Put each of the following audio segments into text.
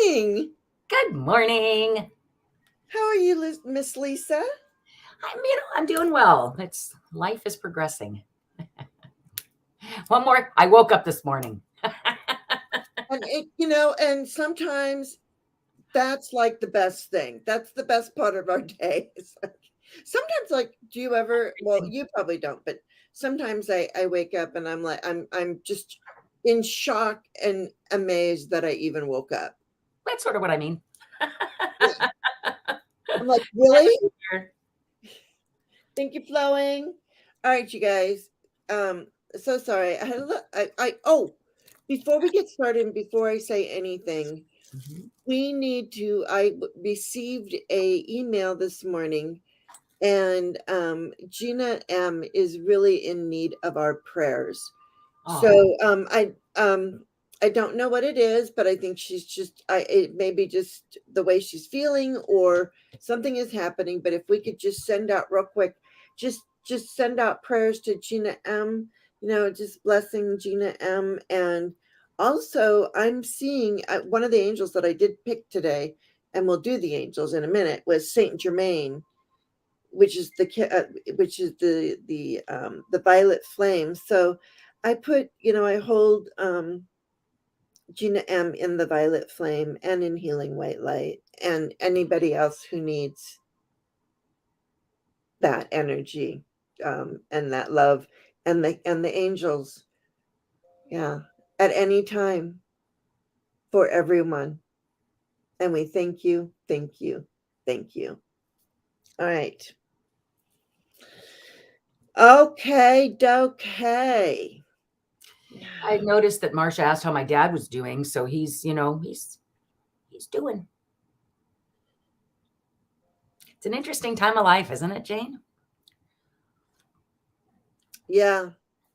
morning. Good morning. How are you, Miss Lisa? I'm doing well. Life is progressing. One more. I woke up this morning. And sometimes that's like the best thing. That's the best part of our day. Sometimes, do you ever? Well, you probably don't, but sometimes I wake up and I'm just in shock and amazed that I even woke up. That's sort of what I mean. Yeah. I'm like, really? Thank you, flowing. All right, you guys. So sorry. Before we get started, and before I say anything, I received a email this morning, and Gina M is really in need of our prayers. Oh. So I don't know what it is, but I think it may be just the way she's feeling or something is happening. But if we could just send out real quick, just send out prayers to Gina M, just blessing Gina M. And also I'm seeing one of the angels that I did pick today, and we'll do the angels in a minute, was Saint Germain, which is the violet flame. So I hold Gina M in the violet flame and in healing white light, and anybody else who needs that energy and that love, and the angels, at any time, for everyone. And we thank you, thank you, thank you. All right. Okay. I noticed that Marsha asked how my dad was doing, so he's doing. It's an interesting time of life, isn't it, Jane? Yeah.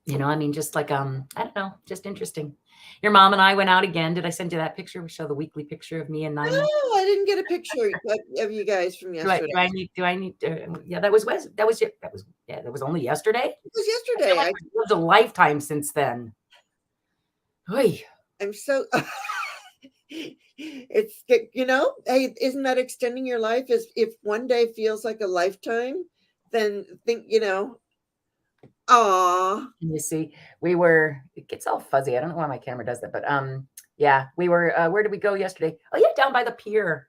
Just like I don't know, just interesting. Your mom and I went out again. Did I send you that picture? We show the weekly picture of me and Nina. No, I didn't get a picture of you guys from yesterday. Do I need to? Yeah, that was only yesterday. It was yesterday. It was a lifetime since then. Oy. I'm so. It's hey, isn't that extending your life? Is if one day feels like a lifetime, then think Aw. You see, it gets all fuzzy. I don't know why my camera does that, but yeah, we were where did we go yesterday? Oh yeah, down by the pier.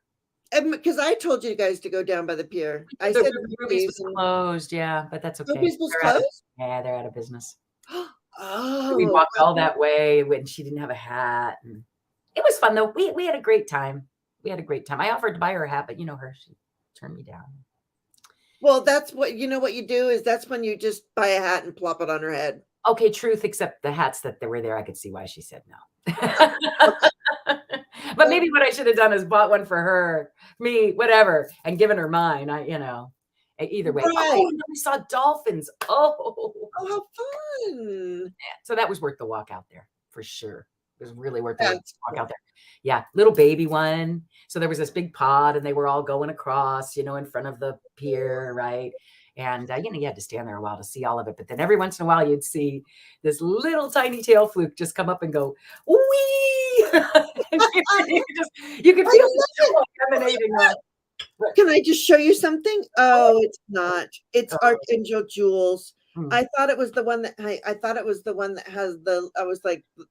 Because I told you guys to go down by the pier. I said Ruby's was closed, yeah, but that's okay. Ruby's was closed? They're out of business. Oh. We walked all that way when she didn't have a hat, and it was fun though. We had a great time. I offered to buy her a hat, but she turned me down. Well, that's what you do is that's when you just buy a hat and plop it on her head. Okay, truth, except the hats that were there, I could see why she said no. But maybe what I should have done is bought one for her, me, whatever, and given her mine. Either way. Right. Oh, and we saw dolphins. Oh, how fun. Yeah, so that was worth the walk out there for sure. It was really worth the walk out there. Yeah, little baby one. So there was this big pod, and they were all going across, in front of the pier, right? And you had to stand there a while to see all of it. But then every once in a while, you'd see this little tiny tail fluke just come up and go, wee! you could feel it emanating. Can I just show you something? Oh, it's not. It's Archangel Jules. I thought it was the one that I thought it was the one that has the. I was like the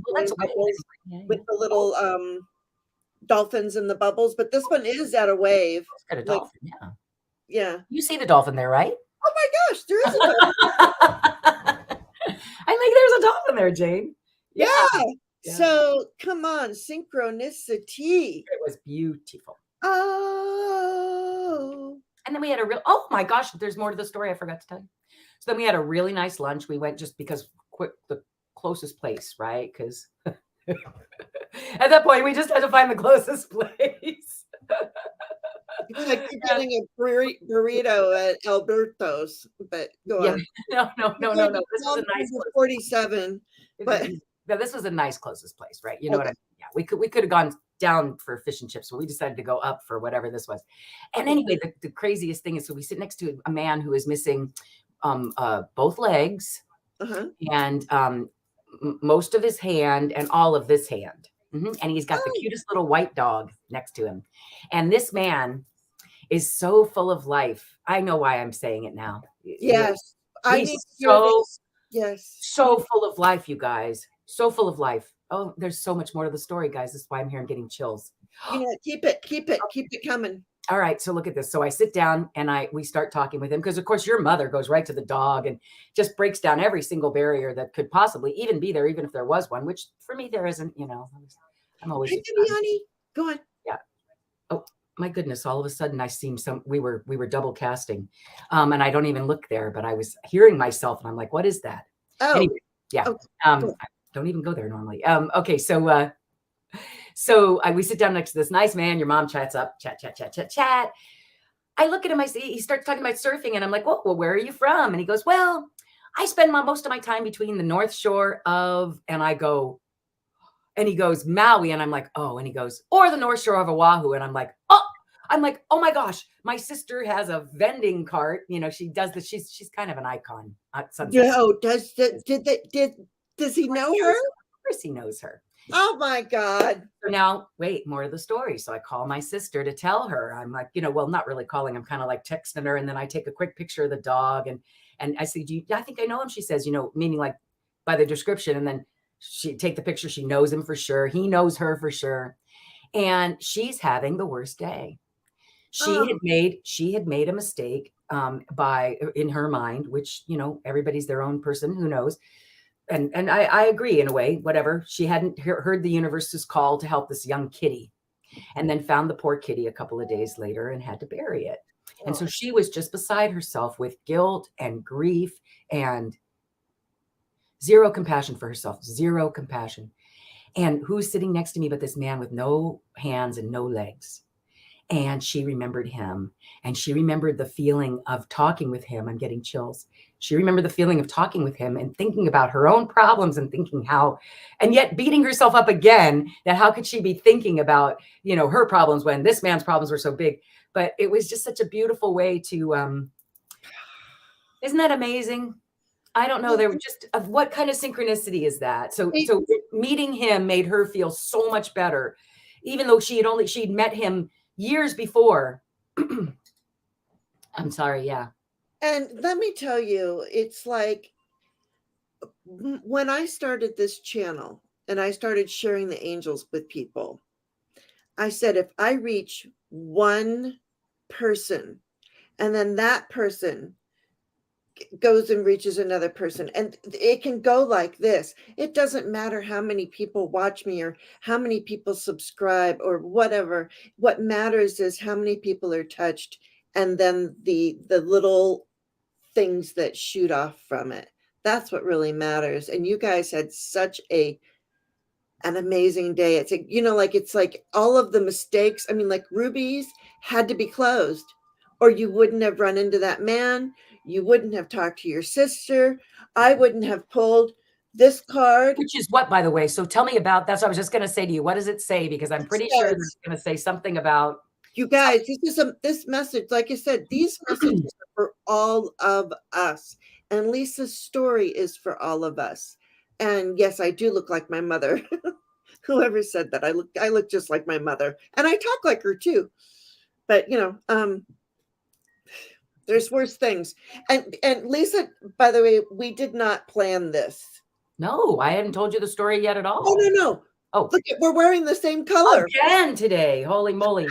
one that's with the little dolphins in the bubbles, but this one is at a wave. It's got a dolphin, yeah. Yeah. You see the dolphin there, right? Oh my gosh, there is a dolphin. I think there's a dolphin there, Jane. Yeah. So come on, synchronicity. It was beautiful. Oh. And then we had oh my gosh, there's more to the story I forgot to tell you. So then we had a really nice lunch. We went just because the closest place, right? Because at that point we just had to find the closest place. It's like you're getting a burrito at Alberto's, but go on. No. This was a nice 47, but this was a nice closest place, right? You know what I mean? Yeah, we could have gone down for fish and chips, but we decided to go up for whatever this was. And anyway, the craziest thing is, so we sit next to a man who is missing both legs and most of his hand and all of this hand. And he's got the Oh, cutest little white dog next to him. And this man is so full of life. I know why I'm saying it now. yes. I need He's to hear so, this. Yes. so full of life, you guys. So full of life. Oh, there's so much more to the story, guys. This is why I'm here. I'm getting chills. You know, keep it coming. All right, so look at this. So I sit down and we start talking with him because, of course, your mother goes right to the dog and just breaks down every single barrier that could possibly even be there, even if there was one. Which for me there isn't. I'm always. Hi, Viviani. Go on. Yeah. Oh my goodness! All of a sudden, I seem some. We were double casting, and I don't even look there, but I was hearing myself, and I'm like, "What is that?" Oh, anyway, yeah. okay. I don't even go there normally. Okay, so. We sit down next to this nice man. Your mom chats up, chat. I look at him. I see he starts talking about surfing, and I'm like, well, where are you from? And he goes, well, I spend most of my time between the North Shore of, and I go, and he goes, Maui, and I'm like, oh, and he goes, or the North Shore of Oahu, and I'm like, oh my gosh, my sister has a vending cart. She does this. She's kind of an icon at Sunset. No, does he know her? Of course, he knows her. Oh my God. So now, wait, more of the story. So I call my sister to tell her. I'm like, well, not really calling. I'm kind of like texting her. And then I take a quick picture of the dog. And I say, I think I know him. She says, meaning like by the description. And then she take the picture. She knows him for sure. He knows her for sure. And she's having the worst day. She had made a mistake in her mind, which, everybody's their own person. Who knows? And I agree in a way, whatever. She hadn't heard the universe's call to help this young kitty, and then found the poor kitty a couple of days later and had to bury it. And so she was just beside herself with guilt and grief and zero compassion for herself, zero compassion. And who's sitting next to me but this man with no hands and no legs? And she remembered him, and she remembered the feeling of talking with him. I'm getting chills. She remembered the feeling of talking with him and thinking about her own problems and thinking how, and yet beating herself up again, that how could she be thinking about, her problems when this man's problems were so big. But it was just such a beautiful way to, isn't that amazing? I don't know. There were just, what kind of synchronicity is that? So meeting him made her feel so much better, even though she'd met him years before. I'm sorry. Yeah. And let me tell you, it's like when I started this channel and I started sharing the angels with people, I said, if I reach one person and then that person goes and reaches another person, and it can go like this. It doesn't matter how many people watch me or how many people subscribe or whatever. What matters is how many people are touched, and then the little things that shoot off from it. That's what really matters. And you guys had such an amazing day. It's like all of the mistakes. I mean, like Ruby's had to be closed, or you wouldn't have run into that man. You wouldn't have talked to your sister. I wouldn't have pulled this card. Which is what, by the way? So tell me about that. So I was just going to say to you, what does it say? Because I'm pretty sure it's going to say something about. You guys, this message, like I said, these messages are for all of us. And Lisa's story is for all of us. And yes, I do look like my mother. Whoever said that, I look just like my mother, and I talk like her too. But there's worse things. And Lisa, by the way, we did not plan this. No, I hadn't told you the story yet at all. Oh no. Oh, look, we're wearing the same color again today. Holy moly!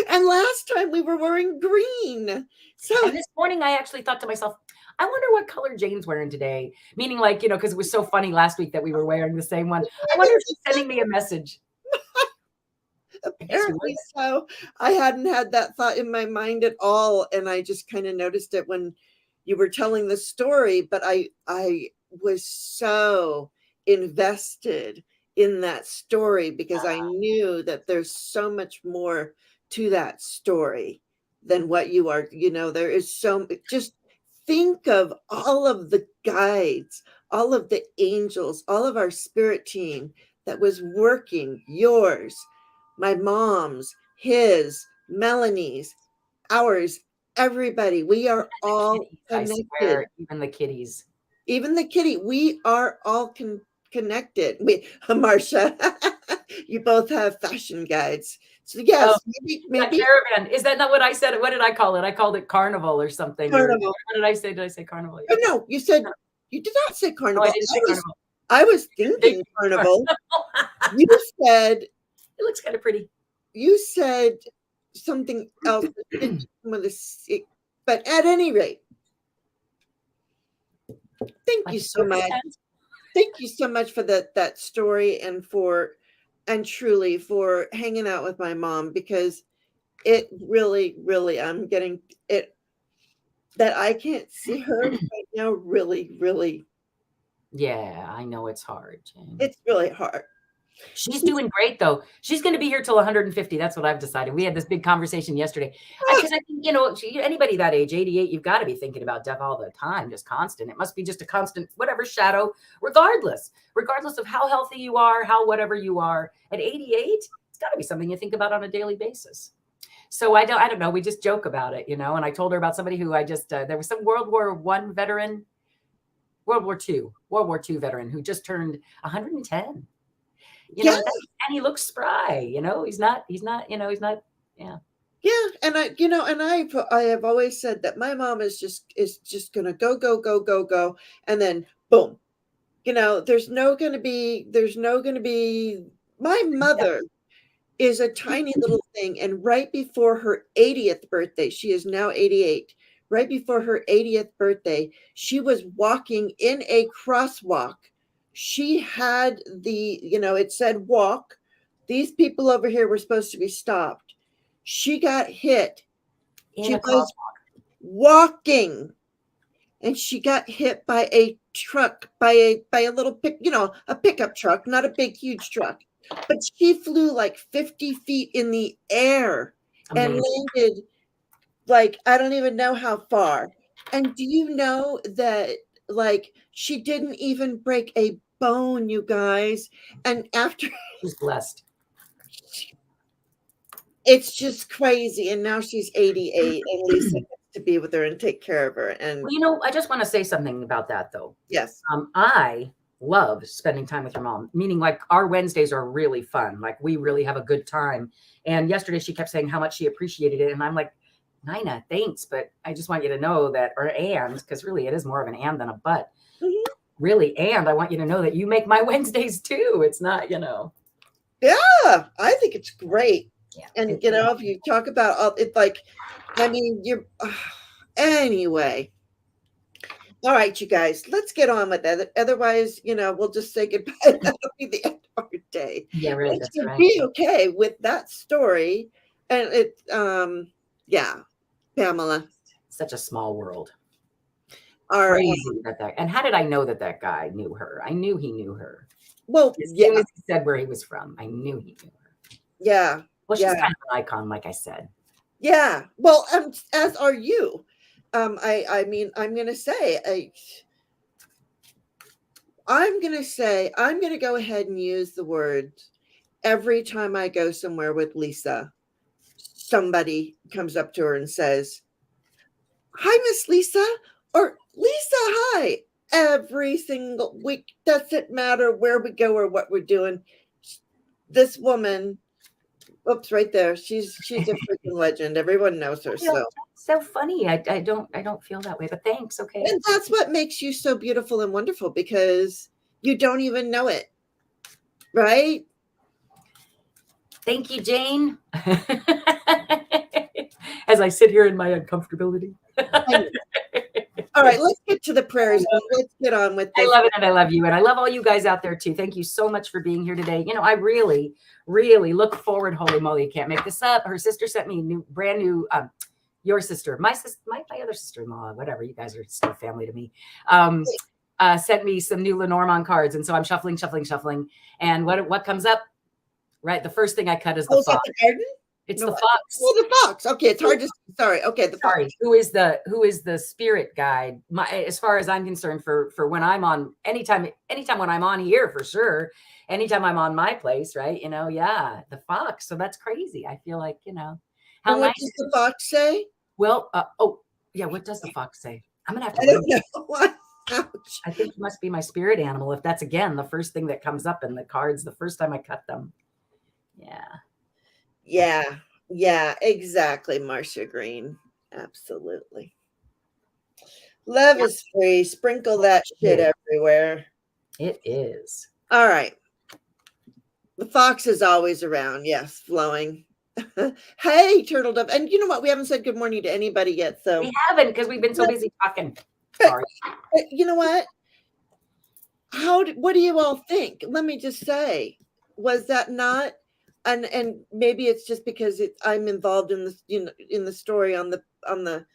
And last time we were wearing green. So and this morning I actually thought to myself, I wonder what color Jane's wearing today. Meaning, like, because it was so funny last week that we were wearing the same one. I wonder if she's sending me a message. Apparently so. I hadn't had that thought in my mind at all, and I just kind of noticed it when you were telling the story. But I was so invested in that story because I knew that there's so much more to that story than what you are. There is so just. Think of all of the guides, all of the angels, all of our spirit team that was working, yours, my mom's, his, Melanie's, ours, everybody. We are all connected. I swear, even the kitties. Even the kitty. We are all connected. Marcia. you both have fashion guides. So Oh, yes, yeah, maybe caravan. Is that not what I said? What did I call it? I called it carnival or something. Or carnival. what did I say? Did I say carnival? Oh no, you said you did not say No, I carnival. didn't say carnival. I was Big thinking carnival. carnival. You said It looks kind of pretty. you said something else that didn't come with a C. But at any rate, thank Like you a so circus much. tent? Thank you so much for that story and truly for hanging out with my mom, because it really, really, I'm getting it that I can't see her right now. Really, really, Yeah, I know it's hard, Jane. it's really hard. She's doing great though. She's going to be here till 150. That's what I've decided. We had this big conversation yesterday. Because I think, anybody that age, 88, you've got to be thinking about death all the time, just constant. It must be just a constant, whatever shadow, regardless of how healthy you are, how whatever you are. At 88, it's got to be something you think about on a daily basis. So I don't know. We just joke about it, and I told her about somebody who there was some World War I veteran, World War II veteran who just turned 110. Yeah, And he looks spry, he's not, yeah. yeah, and I have always said that my mom is just gonna go go go go go, and then boom, there's no gonna be. My mother is a tiny little thing, and right before her 80th birthday, she is now 88. Right before her 80th birthday, she was walking in a crosswalk. She had it said walk. These people over here were supposed to be stopped. She got hit. In She a was crosswalk. walking, and she got hit by a truck, by a little a pickup truck, not a big huge truck, but she flew like 50 feet in the air and Amazing. landed like I don't even know how far. And do you know that like she didn't even break a bone, you guys? And after She's blessed. it's just crazy. And now she's 88, and Lisa gets to be with her and take care of her. And Well, I just want to say something about that though. yes, I love spending time with your mom, meaning like our Wednesdays are really fun. Like we really have a good time. And yesterday she kept saying how much she appreciated it. And I'm like, Nina, thanks. But I just want you to know that, because really it is more of an and than a but. Mhm. Really, and I want you to know that you make my Wednesdays too. It's not, Yeah, I think it's great. Yeah. And if you talk about all it, like, I mean, you're anyway. All right, you guys, let's get on with that. Otherwise, we'll just say goodbye. That'll be the end of our day. Yeah, right. And That's to right. be okay with that story, and yeah, Pamela, Such a small world. our Crazy and how did I know that guy knew her? I knew he knew her. well, As yeah, soon as he said where he was from, I knew he knew her. yeah, Well, she's yeah, kind of an icon, like I said. yeah. Well, as are you. I mean, I'm gonna say I'm gonna go ahead and use the word every time I go somewhere with Lisa. Somebody comes up to her and says, "Hi, Miss Lisa," or "Lisa, hi." Every single week, doesn't matter where we go or what we're doing. This woman, oops, right there. She's a freaking legend. Everyone knows her. So, So funny. I don't feel that way, but thanks. Okay. and that's what makes you so beautiful and wonderful, because you don't even know it, right? Thank you, Jane. As I sit here in my uncomfortability. All right, let's get to the prayers. Let's get on with I this. love it, and I love you, and I love all you guys out there too. Thank you so much for being here today. I really, really look forward. Holy moly, you can't make this up. Her sister sent me brand new. Your sister, my sister, my other sister-in-law, whatever. You guys are still family to me. Sent me some new Lenormand cards, and so I'm shuffling, and what comes up? Right, the first thing I cut is the fox. The garden? It's No, the fox. Oh, the fox. Okay, it's hard to. Sorry. Okay, the fox. Who is the spirit guide? As far as I'm concerned, for when I'm on anytime when I'm on here, for sure. Anytime I'm on my place, right? Yeah, the fox. So that's crazy. I feel like how And what nice. does the fox say? Well, yeah. What does the fox say? I'm gonna have to. I don't know. Ouch. I think it must be my spirit animal. If that's again the first thing that comes up in the cards the first time I cut them. Yeah. Yeah, exactly, Marcia Green. Absolutely. Love Yeah, is free. Sprinkle that shit it everywhere. is. All right. The fox is always around. Yes, flowing. Hey, Turtle Dove. And you know what? We haven't said good morning to anybody yet. So, We haven't because we've been so busy talking. but, Sorry. but you know what? What do you all think? Let me just say, was that not? And maybe it's just because I'm involved in this, in the story on the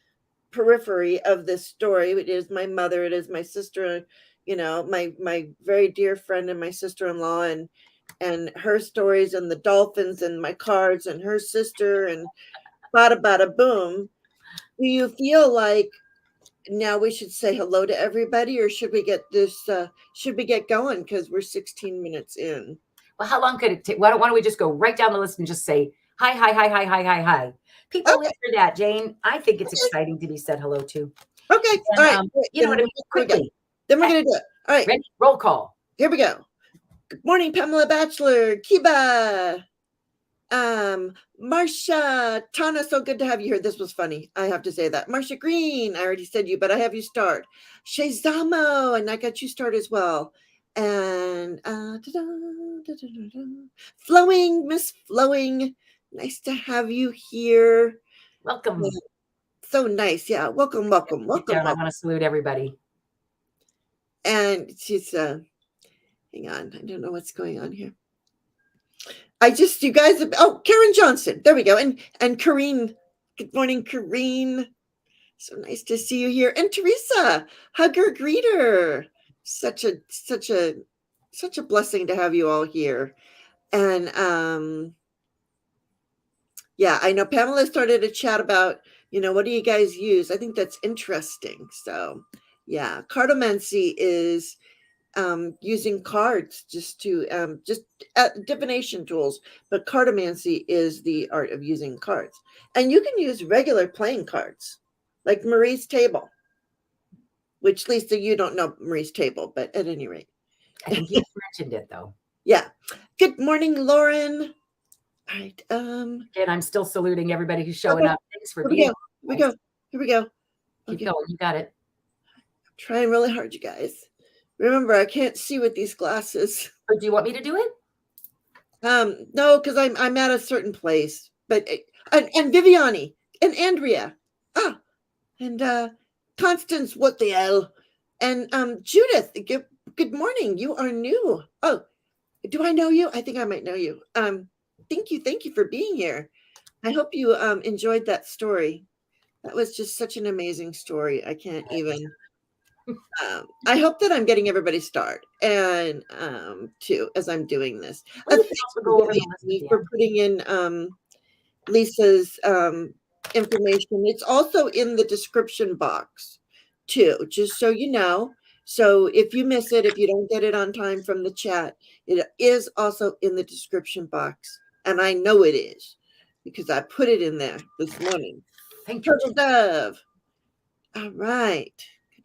periphery of this story. It is my mother, it is my sister, my very dear friend and my sister-in-law, and her stories and the dolphins and my cards and her sister and bada bada boom. Do you feel like now we should say hello to everybody, or should we get going because we're 16 minutes in? Well, how long could it take? Why don't we just go right down the list and just say hi, hi, hi, hi, hi, hi, hi. People live Okay, for that, Jane. I think it's okay, exciting to be said hello to. okay. All And right, you know what I mean? here we go. Quickly. Then we're gonna do it. All right, Ready? Roll call. here we go. Good morning, Pamela Batchelor, Kiba, Marcia, Tana, so good to have you here. This was funny. I have to say that. Marcia Green, I already said you, but I have you start. Shazamo, and I got you start as well. And Flowing, Miss Flowing, nice to have you here. Welcome. So nice. Yeah. Welcome, welcome, Get welcome, down. I welcome. want to salute everybody. And she's hang on, I don't know what's going on here. You guys, Karen Johnson. There we go. And Kareen. Good morning, Kareen. So nice to see you here. And Teresa, hugger greeter. Such a blessing to have you all here. And yeah, I know Pamela started a chat about, what do you guys use? I think that's interesting. So yeah, cartomancy is using cards just divination tools, but cartomancy is the art of using cards. And you can use regular playing cards like Marie's table, which Lisa, you don't know Marie's table, but at any rate. I think you mentioned it though. Yeah. Good morning, Lauren. All right. Again, I'm still saluting everybody who's showing Okay, up. Thanks for here we being go. Here we go. Here we go. Keep Okay. going. You got it. I'm trying really hard, you guys. Remember, I can't see with these glasses. Or do you want me to do it? No, because I'm at a certain place. But and Viviani and Andrea. And Constance, what the hell? And Judith, good morning. You are new. Oh, do I know you? I think I might know you. Thank you for being here. I hope you enjoyed that story. That was just such an amazing story. I can't even. I hope that I'm getting everybody start and too as I'm doing this. We can Thank also you, go over the list Viviani, again. for putting in Lisa's information. It's also in the description box too, just so you know. So if you miss it, if you don't get it on time from the chat, it is also in the description box. And I know it is because I put it in there this morning. Thank you. Turtle Dove. All right.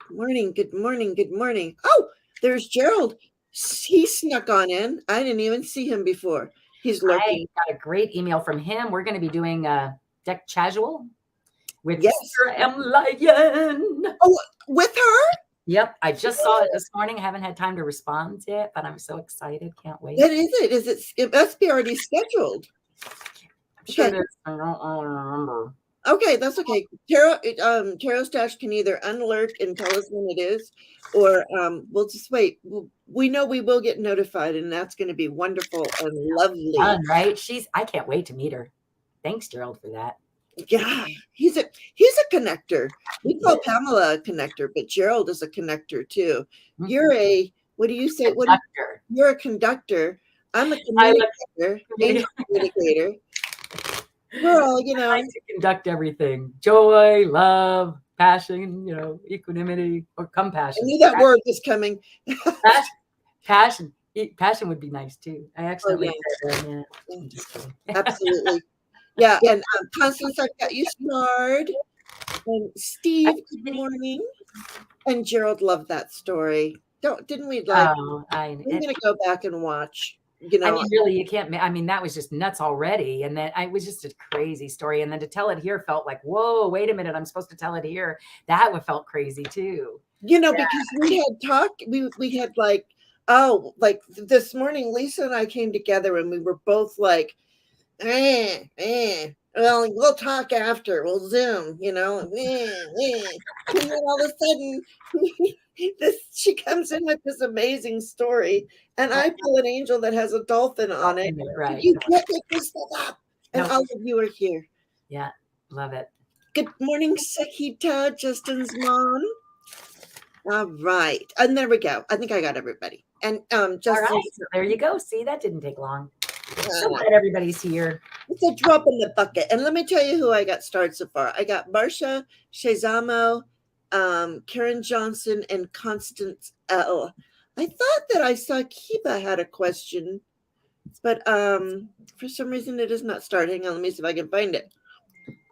Good morning. Good morning. Good morning. Oh, there's Gerald. He snuck on in. I didn't even see him before. He's lurking. I got a great email from him. We're going to be doing deck casual with Yes. Sarah M. Lion. Oh, with her? Yep. I just saw it this morning. I haven't had time to respond yet, but I'm so excited. Can't wait. When is it? It must be already scheduled. I'm sure it is. I don't remember. Okay, that's okay. Tarot Stash can either unalert and tell us when it is, or we'll just wait. We know we will get notified, and that's going to be wonderful and lovely. Fun, right? I can't wait to meet her. Thanks, Gerald, for that. Yeah, he's a connector. We call Pamela a connector, but Gerald is a connector too. Mm-hmm. You're a what do you say? Conductor. You're a conductor. I'm a communicator. Angel communicator. We're all, I like to conduct everything: joy, love, passion, equanimity, or compassion. I knew that word was coming. Passion would be nice too. I accidentally said Absolutely. Yeah, and Constance, I've got you starred. And Steve, good morning. And Gerald loved that story. Didn't we like? I'm gonna go back and watch. you I know, mean, really, you can't. I mean, that was just nuts already, and then it was just a crazy story. And then to tell it here felt like, whoa, wait a minute, I'm supposed to tell it here. That would felt crazy too. because we had talked, we had like, oh, like this morning, Lisa and I came together and we were both like, well, we'll talk after, we'll Zoom, and then all of a sudden, she comes in with this amazing story, and I pull an angel that has a dolphin on it. Right? You can't make this stuff up, and all of you are here. Yeah, love it. Good morning, Sakita, Justin's mom. All right. And there we go. I think I got everybody. And Justin. All right. So there you go. See, that didn't take long. So glad everybody's here. It's a drop in the bucket. And let me tell you who I got started so far. I got Marcia Shazamo, Karen Johnson, and Constance L. I thought that I saw Kiba had a question, but for some reason it is not starting. Hang on, let me see if I can find it.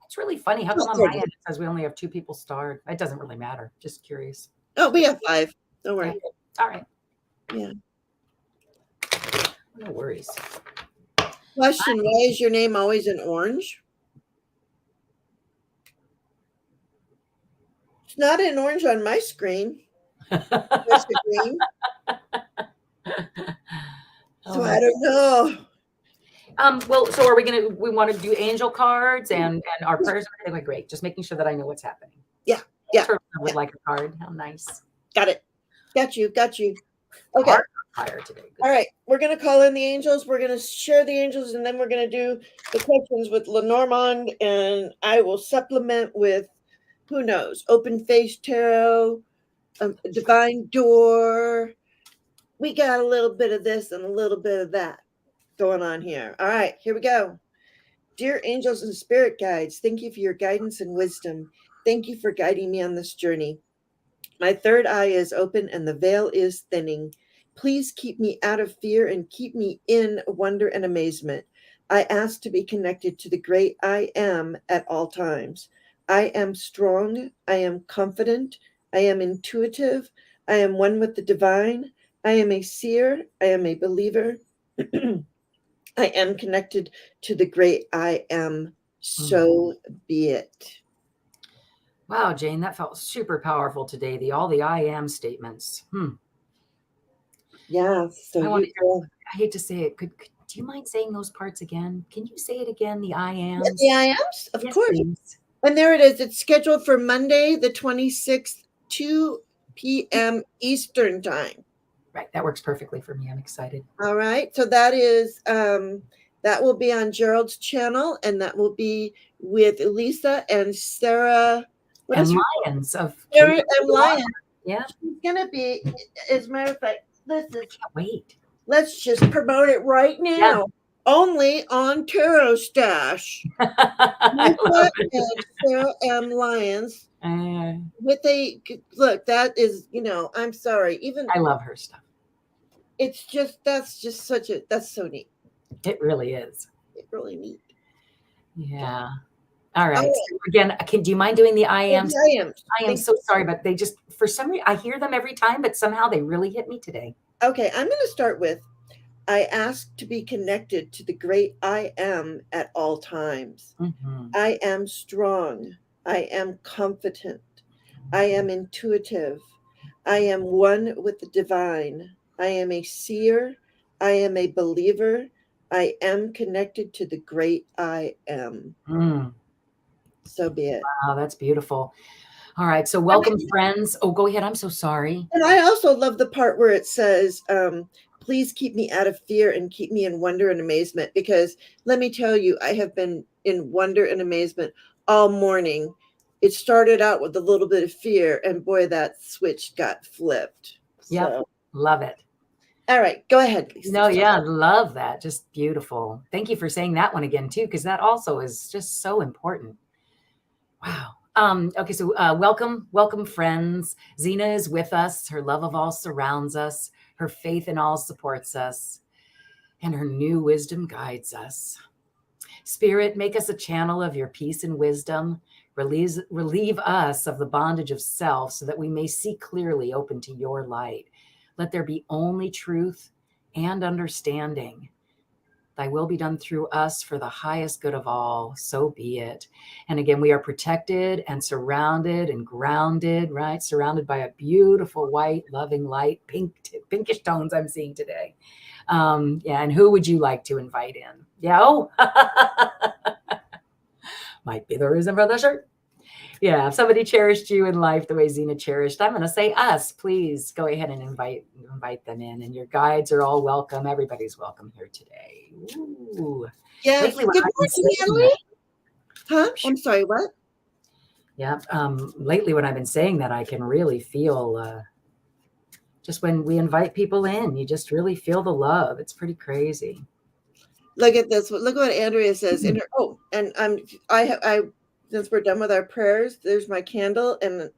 It's really funny. How come on my end it says we only have 2 people starred? It doesn't really matter. Just curious. Oh, we have 5. Don't worry. Okay. All right. Yeah. No worries. Question: why is your name always in orange? It's not in orange on my screen. It's green. So I don't know. Well, so are we want to do angel cards and our prayers? Okay, great. Just making sure that I know what's happening. Yeah. Would like a card. How nice. Got it. Got you. Okay. Fire today. Good. All right. We're going to call in the angels. We're going to share the angels, and then we're going to do the questions with Lenormand, and I will supplement with, who knows, Open Face Tarot, Divine Door. We got a little bit of this and a little bit of that going on here. All right. Here we go. Dear angels and spirit guides, thank you for your guidance and wisdom. Thank you for guiding me on this journey. My third eye is open and the veil is thinning. Please keep me out of fear and keep me in wonder and amazement. I ask to be connected to the great I am at all times. I am strong. I am confident. I am intuitive. I am one with the divine. I am a seer. I am a believer. I am connected to the great I am. So be it. Wow, Jane, that felt super powerful today. All the I am statements. Yeah. So I hate to say it. Could do you mind saying those parts again? Can you say it again? The I am. The I ams, of course. Please. And there it is. It's scheduled for Monday, the 26th, 2 p.m. Eastern time. Right. That works perfectly for me. I'm excited. All right. So that is that will be on Gerald's channel, and that will be with Lisa and Sarah. Lyons of Sarah and Lyons. Yeah. She's gonna be, as a matter of fact, listen. I can't wait. Let's just promote it right now. Yeah. Only on Tarot Stash. Lisa and Sarah M. Lyons. With a look, that is, I'm sorry. Even I love her stuff. It's just that's so neat. It really is. It's really neat. Yeah. All right. So again, do you mind doing the I am? I am so sorry, but they just, for some reason, I hear them every time, but somehow they really hit me today. Okay, I'm going to start with, I ask to be connected to the great I am at all times. Mm-hmm. I am strong. I am confident. I am intuitive. I am one with the divine. I am a seer. I am a believer. I am connected to the great I am. So be it. Wow, that's beautiful. All right. So welcome, friends. Oh, go ahead. I'm so sorry. And I also love the part where it says, please keep me out of fear and keep me in wonder and amazement, because let me tell you, I have been in wonder and amazement all morning. It started out with a little bit of fear, and boy, that switch got flipped. Yeah, so. Love it. All right, go ahead, Lisa. No, yeah, love that. Just beautiful. Thank you for saying that one again too, because that also is just so important. Wow. Okay, so welcome, friends. Zina is with us. Her love of all surrounds us. Her faith in all supports us, and her new wisdom guides us. Spirit, make us a channel of your peace and wisdom. Relieve us of the bondage of self so that we may see clearly, open to your light. Let there be only truth and understanding. Thy will be done through us for the highest good of all. So be it. And again, we are protected and surrounded and grounded, right? Surrounded by a beautiful white, loving light, pinkish tones I'm seeing today. Yeah. And who would you like to invite in? Yeah. Oh, might be the reason for the shirt. Yeah, if somebody cherished you in life the way Zina cherished, I'm going to say us. Please go ahead and invite them in. And your guides are all welcome. Everybody's welcome here today. Ooh. Yes. Lately, Good morning, Natalie. Huh? I'm sorry, what? Yeah. Lately, when I've been saying that, I can really feel just when we invite people in, you just really feel the love. It's pretty crazy. Look at this. Look what Andrea says. And I since we're done with our prayers, there's my candle, and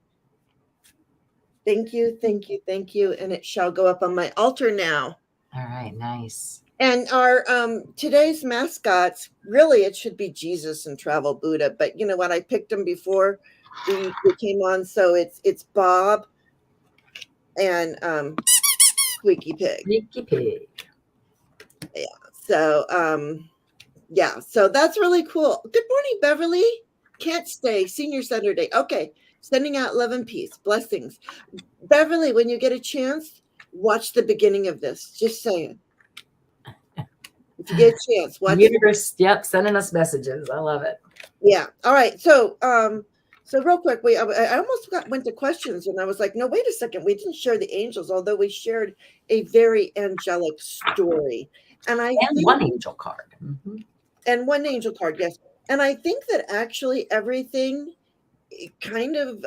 thank you, thank you, thank you, and it shall go up on my altar now. All right, nice. And our today's mascots, really, it should be Jesus and Travel Buddha, but you know what? I picked them before we came on, so it's Bob and Squeaky Pig. Squeaky Pig. Yeah. So yeah, so that's really cool. Good morning, Beverly. Can't stay. Senior Saturday. Okay. Sending out love and peace. Blessings. Beverly, when you get a chance, watch the beginning of this. Just saying. If you get a chance, watch the universe. Yep, sending us messages. I love it. Yeah. All right. So real quick, I almost went to questions, and I was like, no, wait a second. We didn't share the angels, although we shared a very angelic story. And one angel card. Mm-hmm. And one angel card, yes. And I think that actually everything kind of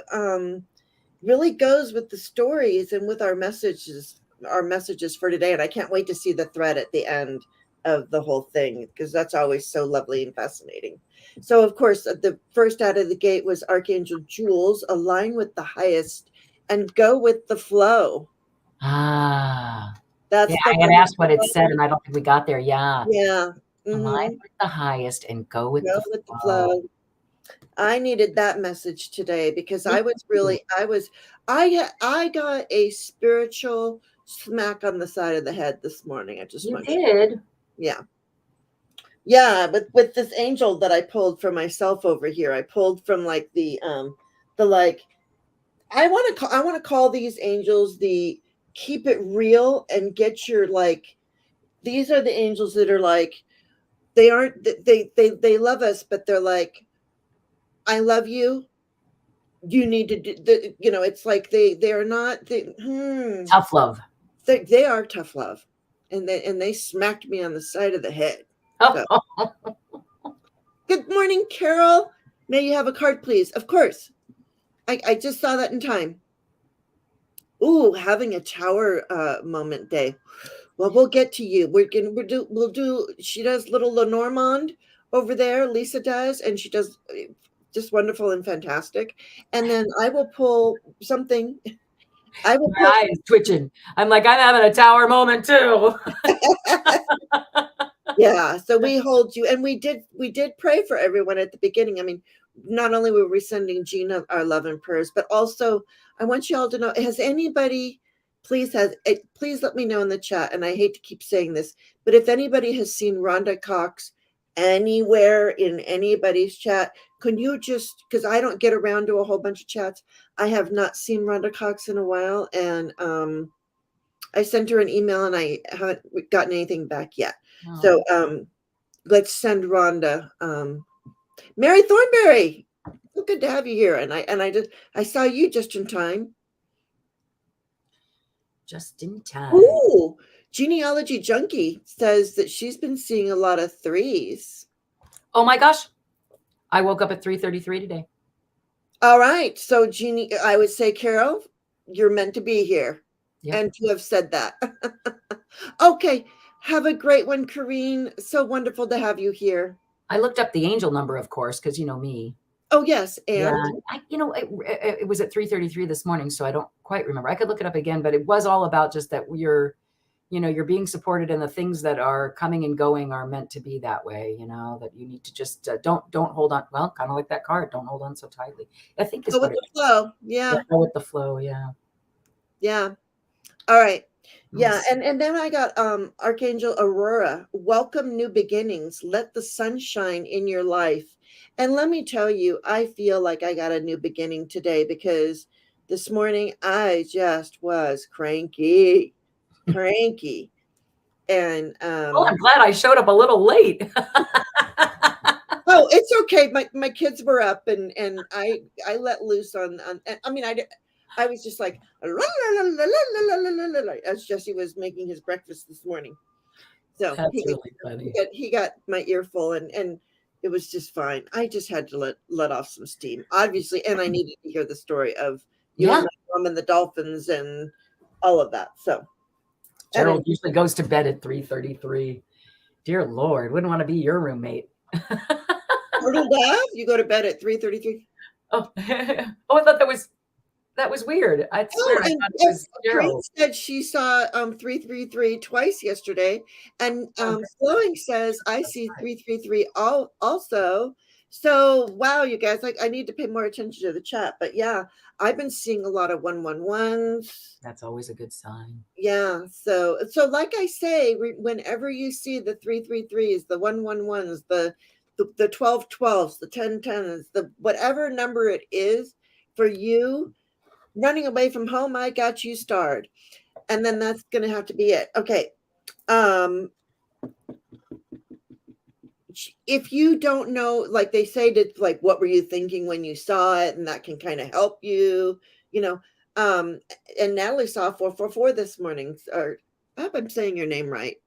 really goes with the stories and with our messages for today. And I can't wait to see the thread at the end of the whole thing, because that's always so lovely and fascinating. So, of course, the first out of the gate was Archangel Jules, align with the highest and go with the flow. That's I had asked what it said, and I don't think we got there. Yeah. Mm-hmm. Align with the highest and go with the flow. I needed that message today, because I got a spiritual smack on the side of the head this morning. I just did. Yeah, but with this angel that I pulled for myself over here, I pulled from like the like, I want to call these angels the keep it real and get your, like, these are the angels that are like, they aren't, they love us, but they're like, I love you. You need to do the, it's like they are not tough love. They are tough love, and they smacked me on the side of the head. So. Good morning, Carol. May you have a card, please? Of course. I just saw that in time. Ooh, having a tower moment day. Well, we'll get to you. We'll do. She does little Lenormand over there. Lisa does, and she does just wonderful and fantastic. And then I will pull something. My eyes twitching. I'm like, I'm having a tower moment too. Yeah, so we hold you, and we did pray for everyone at the beginning. I mean, not only were we sending Zina our love and prayers, but also I want you all to know, has anybody, please let me know in the chat, and I hate to keep saying this, but if anybody has seen Rhonda Cox anywhere in anybody's chat, can you just, because I don't get around to a whole bunch of chats, I have not seen Rhonda Cox in a while, and I sent her an email and I haven't gotten anything back yet. Oh. So let's send Rhonda. Mary Thornberry, so good to have you here. And I saw you just in time. Just in time. Ooh, Genealogy Junkie says that she's been seeing a lot of 3s. Oh my gosh. I woke up at 3:33 today. All right. So Jeannie, I would say, Carol, you're meant to be here. Yep. And to have said that. Okay. Have a great one, Corrine. So wonderful to have you here. I looked up the angel number, of course, because you know me. Oh, yes. And yeah, it was at 3:33 this morning, so I don't quite remember. I could look it up again, but it was all about just that you're being supported, and the things that are coming and going are meant to be that way, that you need to just don't hold on. Well, kind of like that card. Don't hold on so tightly. I think it's go with the flow. Yeah. Go with the flow. Yeah. Yeah. All right. Yeah, Nice. and then I got Archangel Aurora, welcome new beginnings. Let the sun shine in your life. And let me tell you, I feel like I got a new beginning today because this morning I just was cranky, cranky. And Well, I'm glad I showed up a little late. oh, it's okay. My kids were up and I let loose on I mean I was just like as Jesse was making his breakfast this morning. So That's really funny. he got my earful and it was just fine. I just had to let off some steam, obviously, and I needed to hear the story of you and Yeah. my mom and the dolphins and all of that. So and Gerald usually goes to bed at 3:33. Dear Lord, wouldn't want to be your roommate. Turtle Dove, you go to bed at 3:33. Oh, oh, I thought that was weird. I swear Oh, I and thought it was Crane Gerald. said she saw 333 twice yesterday, and Oh, Flowing says I see right. 333 also. So wow, you guys, like I need to pay more attention to the chat. But yeah, I've been seeing a lot of 111s. That's always a good sign. Yeah, so like I say, whenever you see the 333s, the 111s, the 1212s, the 1010s, the whatever number it is for you running away from home, I got you starred. And then that's going to have to be it. Okay. Um, if you don't know, like they say to like, what were you thinking when you saw it? And that can kind of help you, you know. Um, and Natalie saw 444 this morning, or I hope I'm saying your name right.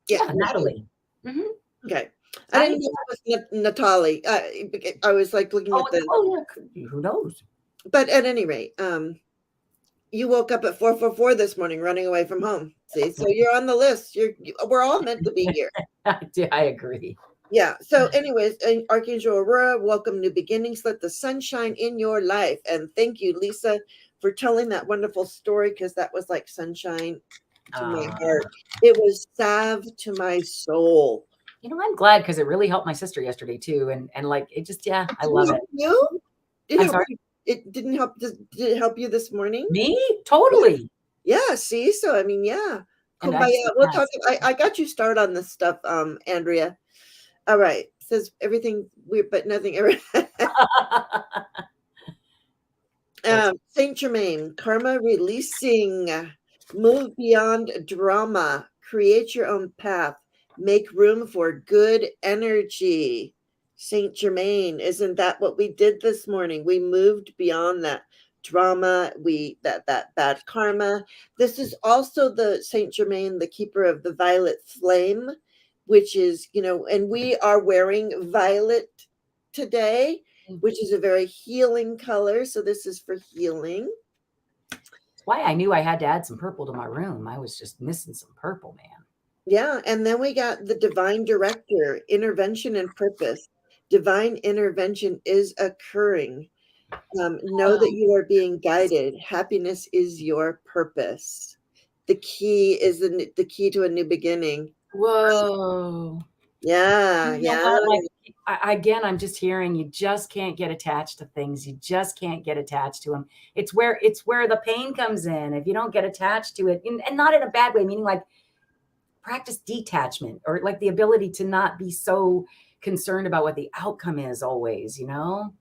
Yeah, Yeah, Natalie. Natalie. Mm-hmm. Okay. I Hi. didn't know it was Natalie. I was like looking Oh, at the, oh yeah. Could be. Who knows? but at any rate, you woke up at 444 this morning running away from home. See, so you're on the list. We're all meant to be here. I agree. Yeah. So, anyways, Archangel Aurora, welcome new beginnings. Let the sun shine in your life. And thank you, Lisa, for telling that wonderful story because that was like sunshine to my heart. It was salve to my soul. You know, I'm glad because it really helped my sister yesterday too. And like it just, yeah, I Did it love help it. you? I'm sorry. It didn't help. Did it help you this morning? Me? Yeah. Totally. Yeah. See, so I mean, yeah. And I just Kumbaya. We'll talk. I got you started on this stuff, Andrea. All right. Says everything weird, but nothing ever. Saint Germain, karma releasing, move beyond drama, create your own path, make room for good energy. Saint Germain, isn't that what we did this morning? We moved beyond that drama, that bad karma. This is also the Saint Germain, the keeper of the violet flame, which is, and we are wearing violet today, which is a very healing color. So this is for healing. That's why I knew I had to add some purple to my room. I was just missing some purple, man. Yeah. And then we got the divine director, intervention and purpose. Divine intervention is occurring. Know that you are being guided. Happiness is your purpose. The key is the key to a new beginning. Whoa. Yeah. You know Yeah. what? Like again, I'm just hearing you just can't get attached to things. You just can't get attached to them. It's where the pain comes in. If you don't get attached to it, and not in a bad way, meaning like practice detachment or like the ability to not be so concerned about what the outcome is always, you know?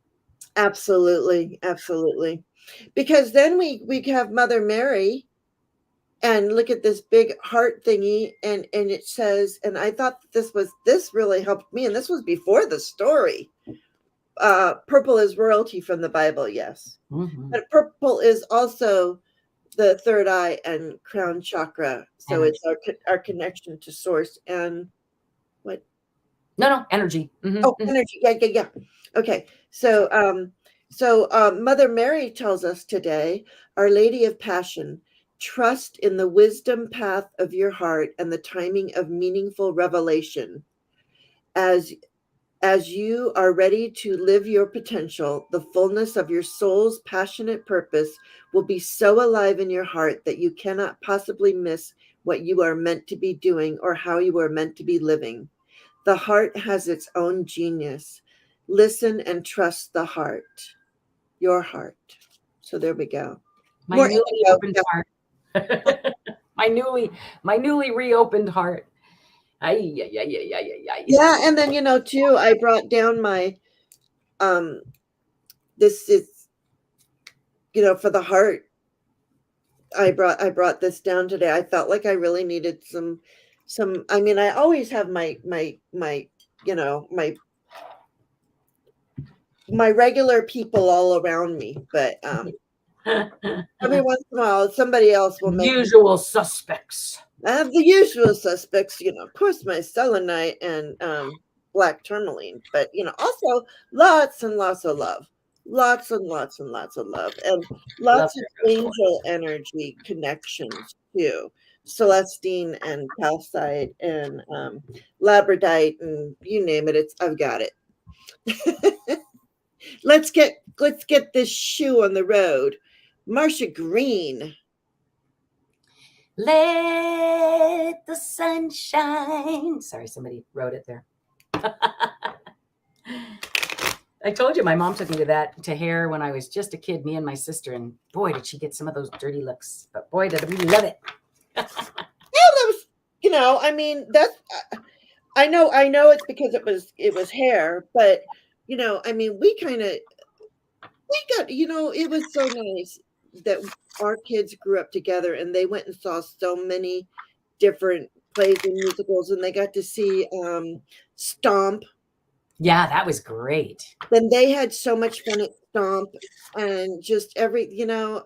Absolutely. Absolutely. Because then we have Mother Mary, and look at this big heart thingy, and it says, and I thought this really helped me, and this was before the story. Purple is royalty from the Bible, yes. Mm-hmm. But purple is also the third eye and crown chakra. So Energy. it's our connection to source and what? No, energy. Mm-hmm. Oh, Mm-hmm. energy. Yeah. Okay. So Mother Mary tells us today, Our Lady of Passion, trust in the wisdom path of your heart and the timing of meaningful revelation. As you are ready to live your potential, the fullness of your soul's passionate purpose will be so alive in your heart that you cannot possibly miss what you are meant to be doing or how you are meant to be living. The heart has its own genius. Listen and trust the heart, your heart. So there we go. My More newly indigo. opened Yeah. heart. my newly reopened heart. Ay, ay, ay, ay, ay, ay, ay. Yeah, and then too, I brought down my this is for the heart. I brought this down today. I felt like I really needed some. I mean, I always have my my regular people all around me, but every once in a while somebody else will make me. Usual suspects. I have the usual suspects, of course, my selenite and black tourmaline, but also lots and lots of love, lots and lots and lots of love, and Love lots of that rose quartz. angel energy connections too. Celestine and calcite and labradorite and you name it. I've got it. let's get this shoe on the road. Marcia Green. Let the sun shine. Sorry, somebody wrote it there. I told you my mom took me to hair when I was just a kid, me and my sister, and boy, did she get some of those dirty looks. But boy, did we love it. Yeah, that was, I mean, that's, I know it's because it was hair, but I mean, we got, it was so nice that our kids grew up together and they went and saw so many different plays and musicals, and they got to see Stomp. Yeah, that was great. Then they had so much fun at Stomp, and just Yeah.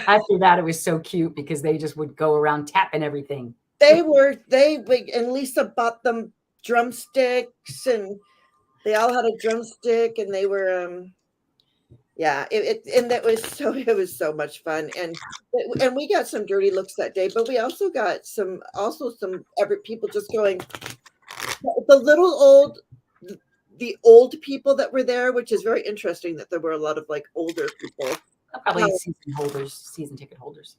After that, it was so cute because they just would go around tapping everything. and Lisa bought them drumsticks, and they all had a drumstick, and they were yeah, and it was so much fun, and we got some dirty looks that day, but we also got some every people just going, the old people that were there, which is very interesting that there were a lot of like older people. Probably season ticket holders.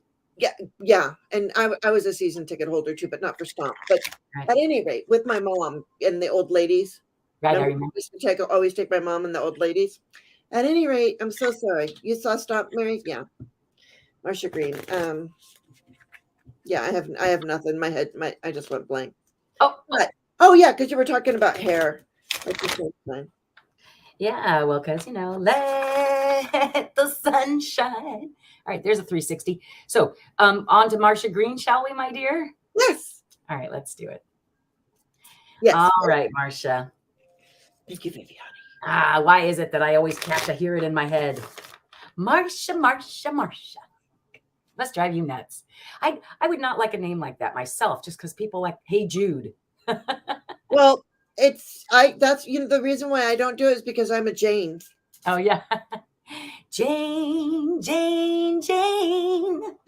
Yeah, and I was a season ticket holder too, but not for Stomp. But right. At any rate, with my mom and the old ladies. Right, I remember. I always take my mom and the old ladies. At any rate, I'm so sorry. You saw Stomp, Mary? Yeah. Marcia Green. Yeah, I have nothing in my head. I just went blank. Oh yeah, because you were talking about hair. Yeah, well, because let the sun shine. All right, there's a 360. So, on to Marcia Green, shall we, my dear? Yes. All right, let's do it. Yes. All right, Marcia. Thank you, Viviani. Why is it that I always have to hear it in my head? Marcia, Marcia, Marcia. Must drive you nuts. I would not like a name like that myself, just because people like, hey, Jude. Well, that's the reason why I don't do it is because I'm a Jane. Oh yeah. Jane.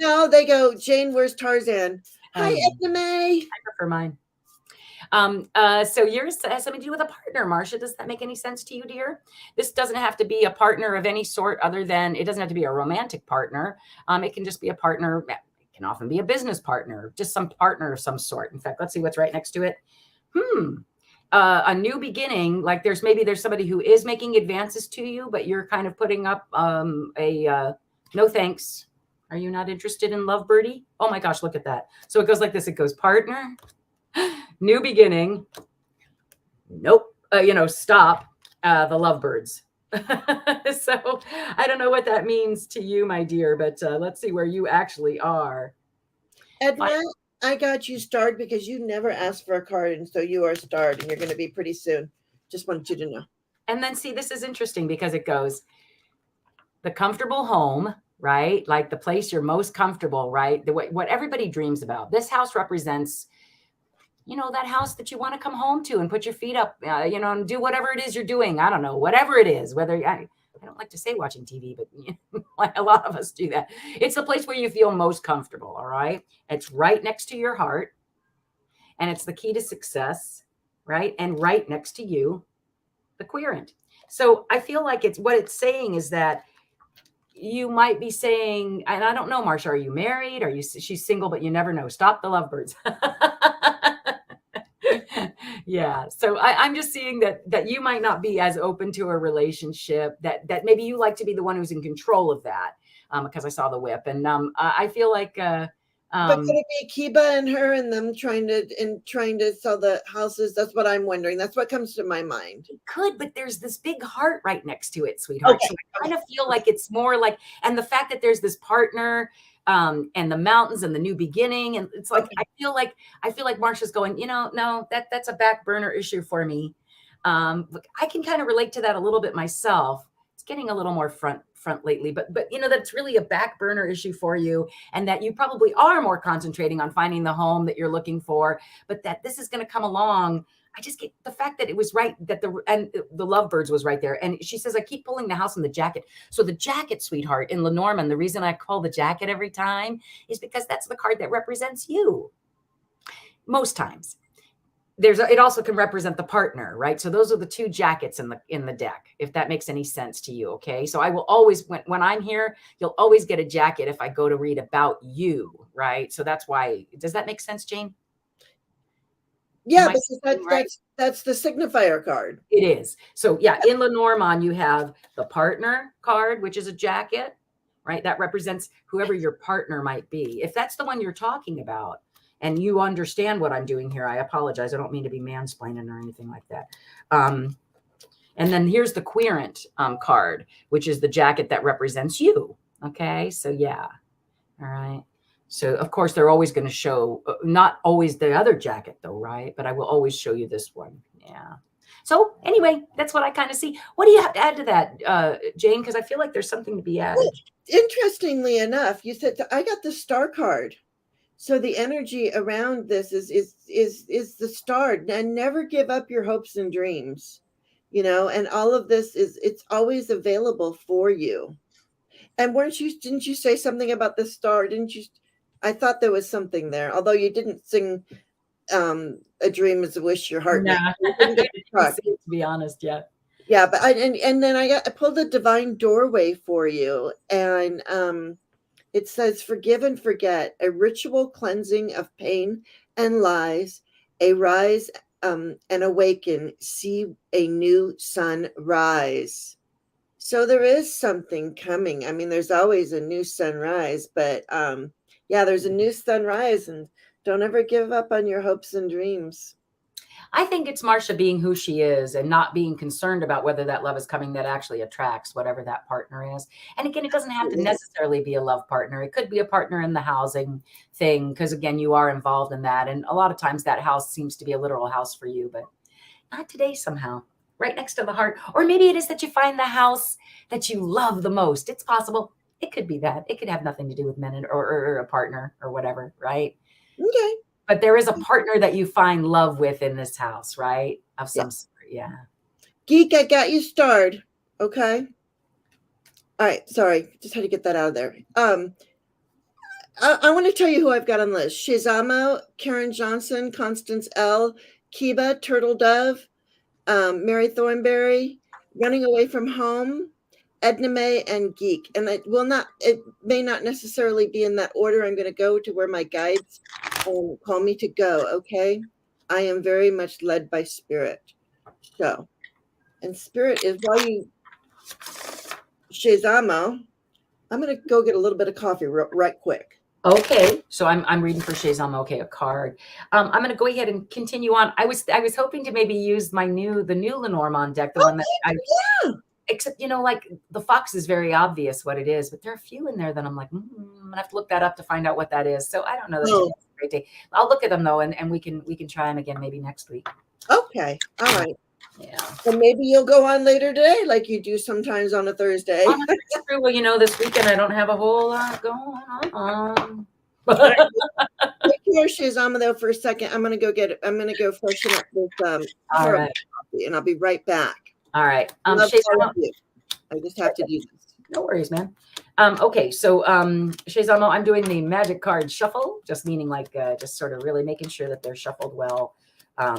No, they go, Jane, where's Tarzan? Hi, Edna May. I prefer mine. So yours has something to do with a partner, Marcia. Does that make any sense to you, dear? This doesn't have to be a partner of any sort other than, it doesn't have to be a romantic partner. It can just be a partner. It can often be a business partner, just some partner of some sort. In fact, let's see what's right next to it. A new beginning, like there's somebody who is making advances to you, but you're kind of putting up no thanks. Are you not interested in love, birdie? Oh my gosh, look at that. So it goes like this. It goes partner, new beginning. Nope. Stop. The lovebirds. So I don't know what that means to you, my dear, but let's see where you actually are. Edna, I got you starred because you never asked for a card, and so you are starred, and you're going to be pretty soon. Just wanted you to know. And then see, this is interesting because it goes the comfortable home, right? Like the place you're most comfortable, right? What everybody dreams about. This house represents, that house that you want to come home to and put your feet up, and do whatever it is you're doing. I don't know, whatever it is, whether I don't like to say watching TV, but a lot of us do that. It's the place where you feel most comfortable. All right. It's right next to your heart. And it's the key to success, right? And right next to you, the querent. So I feel like what it's saying is that you might be saying, and I don't know, Marcia, are you married? She's single, but you never know. Stop the lovebirds. Yeah. So I'm just seeing that you might not be as open to a relationship, that maybe you like to be the one who's in control of that. because I saw the whip. And I feel like But could it be Kiba and her and them trying to sell the houses? That's what I'm wondering. That's what comes to my mind. it could, but there's this big heart right next to it, sweetheart. Okay. So I kind of feel like it's more like, and the fact that there's this partner, and the mountains and the new beginning, and it's like, Okay. I feel like Marsha's going, no, that's a back burner issue for me. Look, I can kind of relate to that a little bit myself. It's getting a little more front lately, but that's really a back burner issue for you, and that you probably are more concentrating on finding the home that you're looking for, but that this is going to come along. I just get the fact that it was right, that the lovebirds was right there. And she says, I keep pulling the house and the jacket. So the jacket, sweetheart, in Lenormand, the reason I call the jacket every time is because that's the card that represents you. Most times. It also can represent the partner, right? So those are the two jackets in the deck, if that makes any sense to you. Okay. So I will always, when I'm here, you'll always get a jacket if I go to read about you, right? So that's why, does that make sense, Jane? Yeah, because that's the signifier card. It is. So yeah, in Lenormand, you have the partner card, which is a jacket, right? That represents whoever your partner might be. If that's the one you're talking about, and you understand what I'm doing here, I apologize. I don't mean to be mansplaining or anything like that. And then here's the querent card, which is the jacket that represents you. Okay, so yeah. All right. So of course they're always going to show, not always the other jacket though, right? But I will always show you this one. Yeah. So anyway, that's what I kind of see. What do you have to add to that, Jane? Because I feel like there's something to be added. Well, interestingly enough, you said I got the star card. So the energy around this is the star, and never give up your hopes and dreams, and all of this it's always available for you. And didn't you say something about the star? Didn't you? I thought there was something there, although you didn't sing a dream is a wish your heart makes. To be honest, yeah. Yeah, but and then I pulled a divine doorway for you, and it says, forgive and forget, a ritual cleansing of pain and lies, a rise and awaken, see a new sun rise. So there is something coming. I mean, there's always a new sunrise, but yeah, there's a new sunrise, and don't ever give up on your hopes and dreams. I think it's Marsha being who she is and not being concerned about whether that love is coming, that actually attracts whatever that partner is. And again, it doesn't have to necessarily be a love partner. It could be a partner in the housing thing, because again, you are involved in that. And a lot of times that house seems to be a literal house for you, but not today somehow. Right next to the heart. Or maybe it is that you find the house that you love the most. It's possible. It could be that. It could have nothing to do with men or a partner or whatever, right? Okay. But there is a partner that you find love with in this house, right? Of some sort, yeah. Geek, I got you starred. Okay. All right. Sorry. Just had to get that out of there. I want to tell you who I've got on the list. Shizamo, Karen Johnson, Constance L., Kiba, Turtle Dove, Mary Thornberry, Running Away from Home, Edna May, and Geek. And it may not necessarily be in that order. I'm going to go to where my guides call me to go. Okay. I am very much led by spirit. So, and spirit is why you, Shizamo. I'm going to go get a little bit of coffee right quick. Okay, so I'm reading for Shazam. Okay, a card. I'm going to go ahead and continue on. I was hoping to maybe use the new Lenormand deck, the one that except like the fox is very obvious what it is, but there are a few in there that I'm like, I'm gonna have to look that up to find out what that is. So I don't know. That's a great day. I'll look at them though, and we can try them again maybe next week. Okay, all right. Yeah. And maybe you'll go on later today, like you do sometimes on a Thursday. Well, this weekend I don't have a whole lot going on. Take care, Shazama, though, for a second. I'm gonna go freshen up this all right, coffee, and I'll be right back. All right. Shazama, I just have to do this. No worries, man. Okay, so Shazamo, I'm doing the magic card shuffle, just meaning like just sort of really making sure that they're shuffled well. I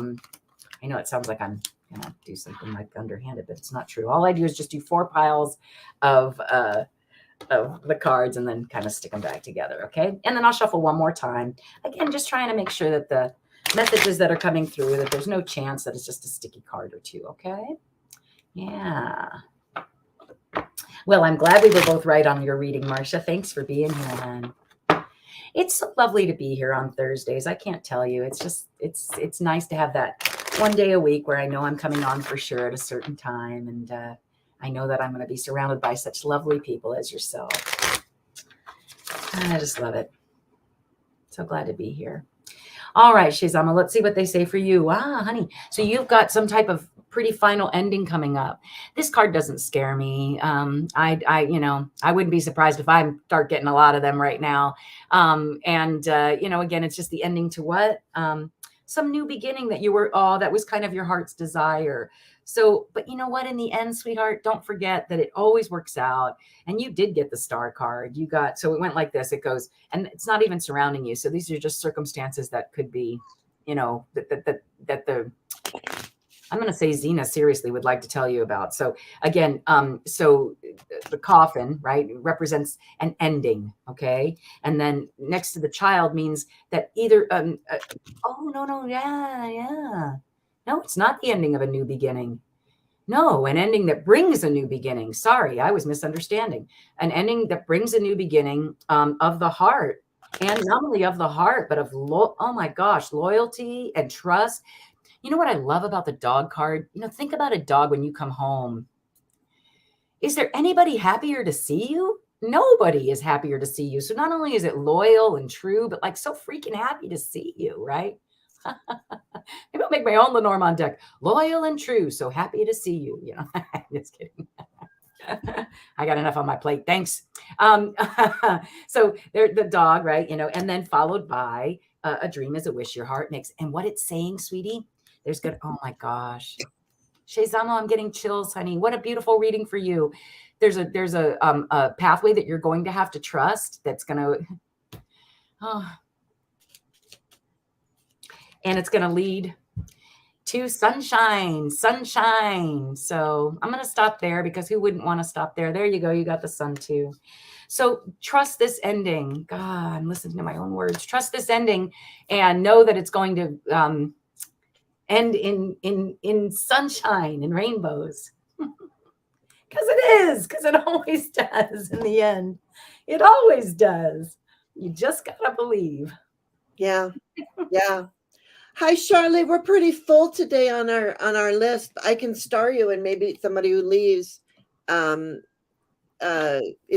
know it sounds like I'm gonna do something like underhanded, but it's not true. All I do is just do 4 piles of the cards and then kind of stick them back together. Okay. And then I'll shuffle one more time. Again, just trying to make sure that the messages that are coming through, that there's no chance that it's just a sticky card or two. Okay. Yeah. Well, I'm glad we were both right on your reading, Marcia. Thanks for being here, hon. It's so lovely to be here on Thursdays. I can't tell you. It's just it's nice to have that one day a week where I know I'm coming on for sure at a certain time, and I know that I'm going to be surrounded by such lovely people as yourself. I just love it. So glad to be here. All right, Shizama, let's see what they say for you. Ah, honey. So you've got some type of pretty final ending coming up. This card doesn't scare me. I wouldn't be surprised if I start getting a lot of them right now. Again, it's just the ending to what? Some new beginning that was kind of your heart's desire. So, but you know what? In the end, sweetheart, don't forget that it always works out. And you did get the star card. So it went like this. It goes, and it's not even surrounding you. So these are just circumstances that could be, I'm going to say Zina seriously would like to tell you about. So again, the coffin, right, represents an ending. Okay. And then next to the child means that either, no. Yeah. No, it's not the ending of a new beginning. No, an ending that brings a new beginning. Sorry, I was misunderstanding. An ending that brings a new beginning of the heart, and not only of the heart, but of oh my gosh, loyalty and trust. You know what I love about the dog card? Think about a dog when you come home. Is there anybody happier to see you? Nobody is happier to see you. So not only is it loyal and true, but like so freaking happy to see you, right? Maybe I'll make my own Lenormand deck. Loyal and true, so happy to see you. Just kidding. I got enough on my plate. Thanks. So they're the dog, right? And then followed by a dream is a wish your heart makes. And what it's saying, sweetie, oh my gosh. Shezama, I'm getting chills, honey. What a beautiful reading for you. There's a pathway that you're going to have to trust that's going to, and it's going to lead to sunshine. So I'm going to stop there because who wouldn't want to stop there? There you go. You got the sun too. So trust this ending. God, I'm listening to my own words. Trust this ending and know that it's going to end in sunshine and rainbows. Because it always does in the end. It always does. You just got to believe. Yeah. Hi, Charlie. We're pretty full today on our list. I can star you, and maybe somebody who leaves, if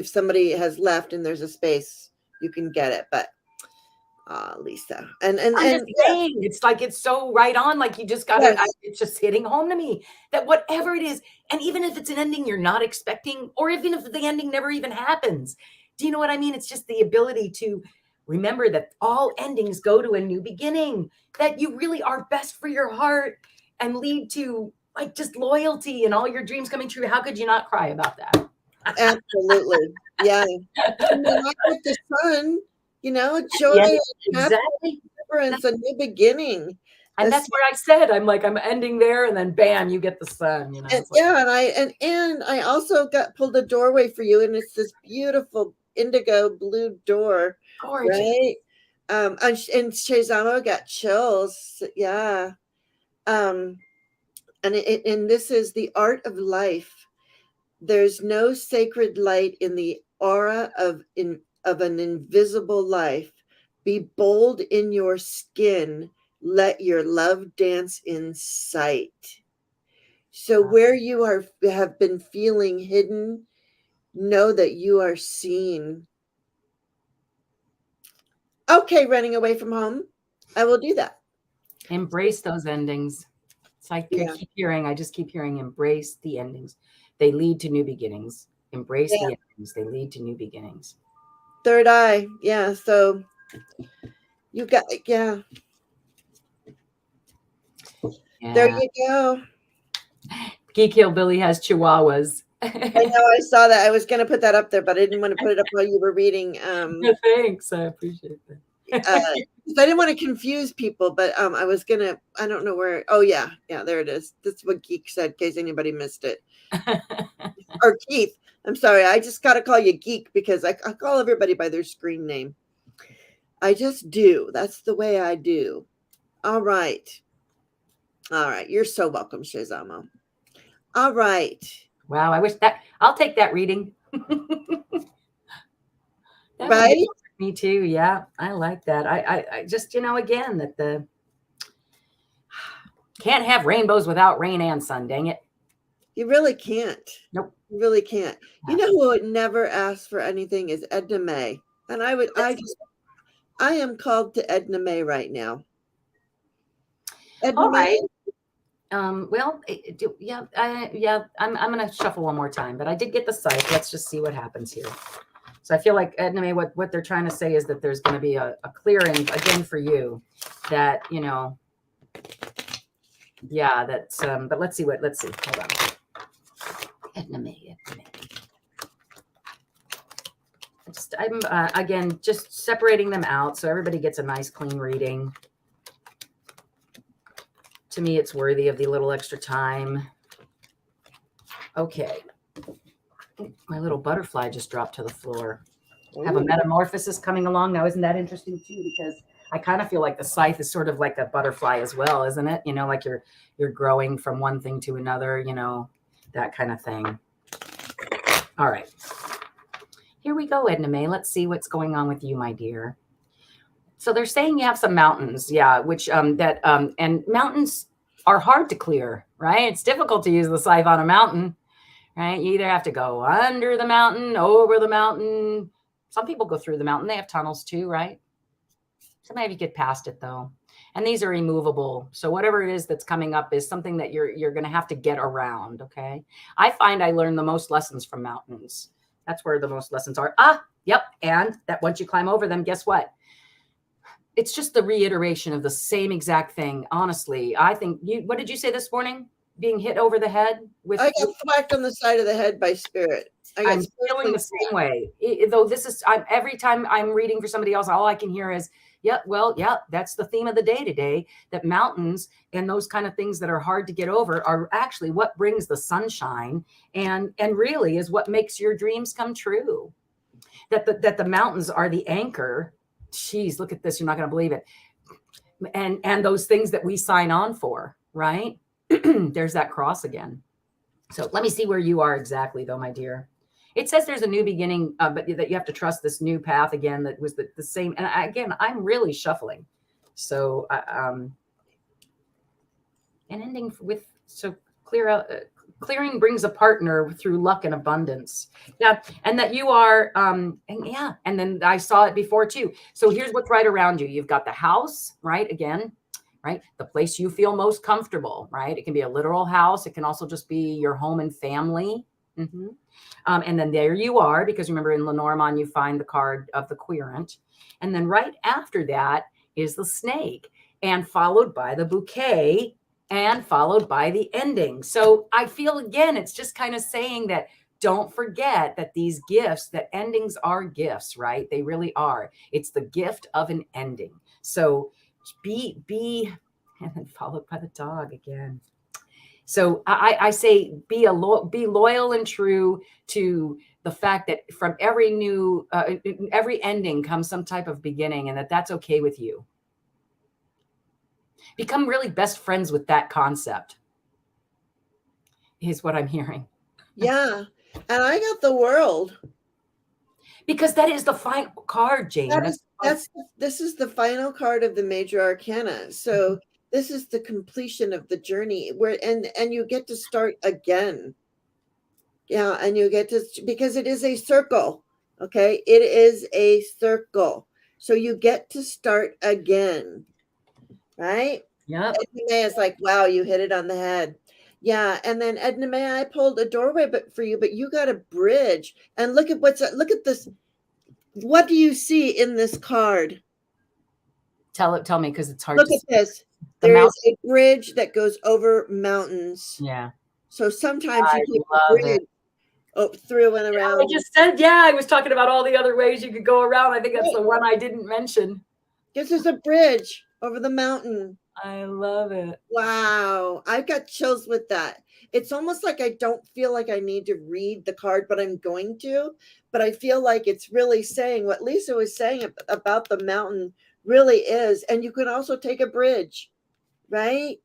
somebody has left and there's a space, you can get it. But Lisa, and I'm just saying, it's like it's so right on. Like you just got to. Yes. It's just hitting home to me that whatever it is, and even if it's an ending you're not expecting, or even if the ending never even happens, do you know what I mean? It's just the ability to remember that all endings go to a new beginning, that you really are best for your heart and lead to like just loyalty and all your dreams coming true. How could you not cry about that? Absolutely. Yeah. Not with the sun, joy, yeah, exactly. It's a new beginning. And that's where I said, I'm ending there, and then bam, you get the sun, And I also pulled a doorway for you, and it's this beautiful indigo blue door. Gorgeous. Right? And Shezama got chills. Yeah. And this is the art of life. There's no sacred light in the aura of an invisible life. Be bold in your skin. Let your love dance in sight. So where you have been feeling hidden, know that you are seen. Okay, running away from home. I will do that. Embrace those endings. It's like I just keep hearing embrace the endings. They lead to new beginnings. Embrace the endings. They lead to new beginnings. Third eye. Yeah. So you got, There you go. Geek Hillbilly has chihuahuas. I know, I saw that. I was going to put that up there, but I didn't want to put it up while you were reading. Thanks. I appreciate that. I didn't want to confuse people, but I was going to, I don't know where. Oh, yeah. Yeah, there it is. That's what Geek said, in case anybody missed it. Or Keith. I'm sorry. I just got to call you Geek because I call everybody by their screen name. I just do. That's the way I do. All right. You're so welcome, Shezama. All right. Wow, I wish that I'll take that reading. That would be Right? me too. Yeah, I like that. I just, again, that the can't have rainbows without rain and sun. Dang it. You really can't. Nope. You really can't. You Yeah. know who would never ask for anything is Edna May. And I am called to Edna May right now. Edna All right. May, Well, yeah, yeah. I'm gonna shuffle one more time, but I did get the scythe. Let's just see what happens here. So I feel like Edna May, what they're trying to say is that there's going to be a clearing again for you. That yeah. That's but let's see. Hold on. Edna May. I'm again just separating them out so everybody gets a nice clean reading. To me, it's worthy of the little extra time. Okay. My little butterfly just dropped to the floor. Have a metamorphosis coming along now. Isn't that interesting too? Because I kind of feel like the scythe is sort of like a butterfly as well, isn't it? Like you're growing from one thing to another, that kind of thing. All right. Here we go, Edna May. Let's see what's going on with you, my dear. So they're saying you have some mountains, yeah, which and mountains are hard to clear, right? It's difficult to use the scythe on a mountain, right? You either have to go under the mountain, over the mountain. Some people go through the mountain. They have tunnels too, right? Sometimes you get past it though. And these are immovable. So whatever it is that's coming up is something that you're going to have to get around, okay? I find I learn the most lessons from mountains. That's where the most lessons are. Yep. And that once you climb over them, guess what? It's just the reiteration of the same exact thing. Honestly, I think what did you say this morning? Being hit over the head with. I got whacked on the side of the head by spirit. I'm feeling the same way. Though every time I'm reading for somebody else, all I can hear is, yeah, that's the theme of the day today, that mountains and those kind of things that are hard to get over are actually what brings the sunshine and really is what makes your dreams come true. That the mountains are the anchor. Geez, look at this. You're not going to believe it. And those things that we sign on for, right? There's that cross again. So let me see where you are exactly, though, my dear. It says there's a new beginning, but that you have to trust this new path again. That was the same. And again, I'm really shuffling. So, an ending with clearing brings a partner through luck and abundance. Yeah. And that you are, and then I saw it before too. So here's what's right around you. You've got the house, right? Again, right? The place you feel most comfortable, right? It can be a literal house. It can also just be your home and family. Mm-hmm. And then there you are, because remember in Lenormand, you find the card of the querent. And then right after that is the snake, and followed by the bouquet, and followed by the ending. So I feel, again, it's just kind of saying that don't forget that these gifts, that endings are gifts, right? They really are. It's the gift of an ending. So be, and then followed by the dog again. So I say be loyal and true to the fact that from every every ending comes some type of beginning, and that's okay with you. Become really best friends with that concept is what I'm hearing. Yeah. And I got the World. Because that is the final card, Jane. This is the final card of the major arcana. So this is the completion of the journey and you get to start again. Yeah, and you get to, because it is a circle. Okay, it is a circle. So you get to start again. Right? Yeah. Edna May is like, wow, you hit it on the head. Yeah, and then Edna May, I pulled a doorway for you, but you got a bridge. And look at this. What do you see in this card? Tell me, because it's hard. Look at this. There is a bridge that goes over mountains. Yeah. So sometimes you take a bridge through and around. I just said, I was talking about all the other ways you could go around. I think that's the one I didn't mention. This is a bridge over the mountain. I love it. Wow. I've got chills with that. It's almost like I don't feel like I need to read the card, but I'm going to. But I feel like it's really saying what Lisa was saying about the mountain really is. And you can also take a bridge, right?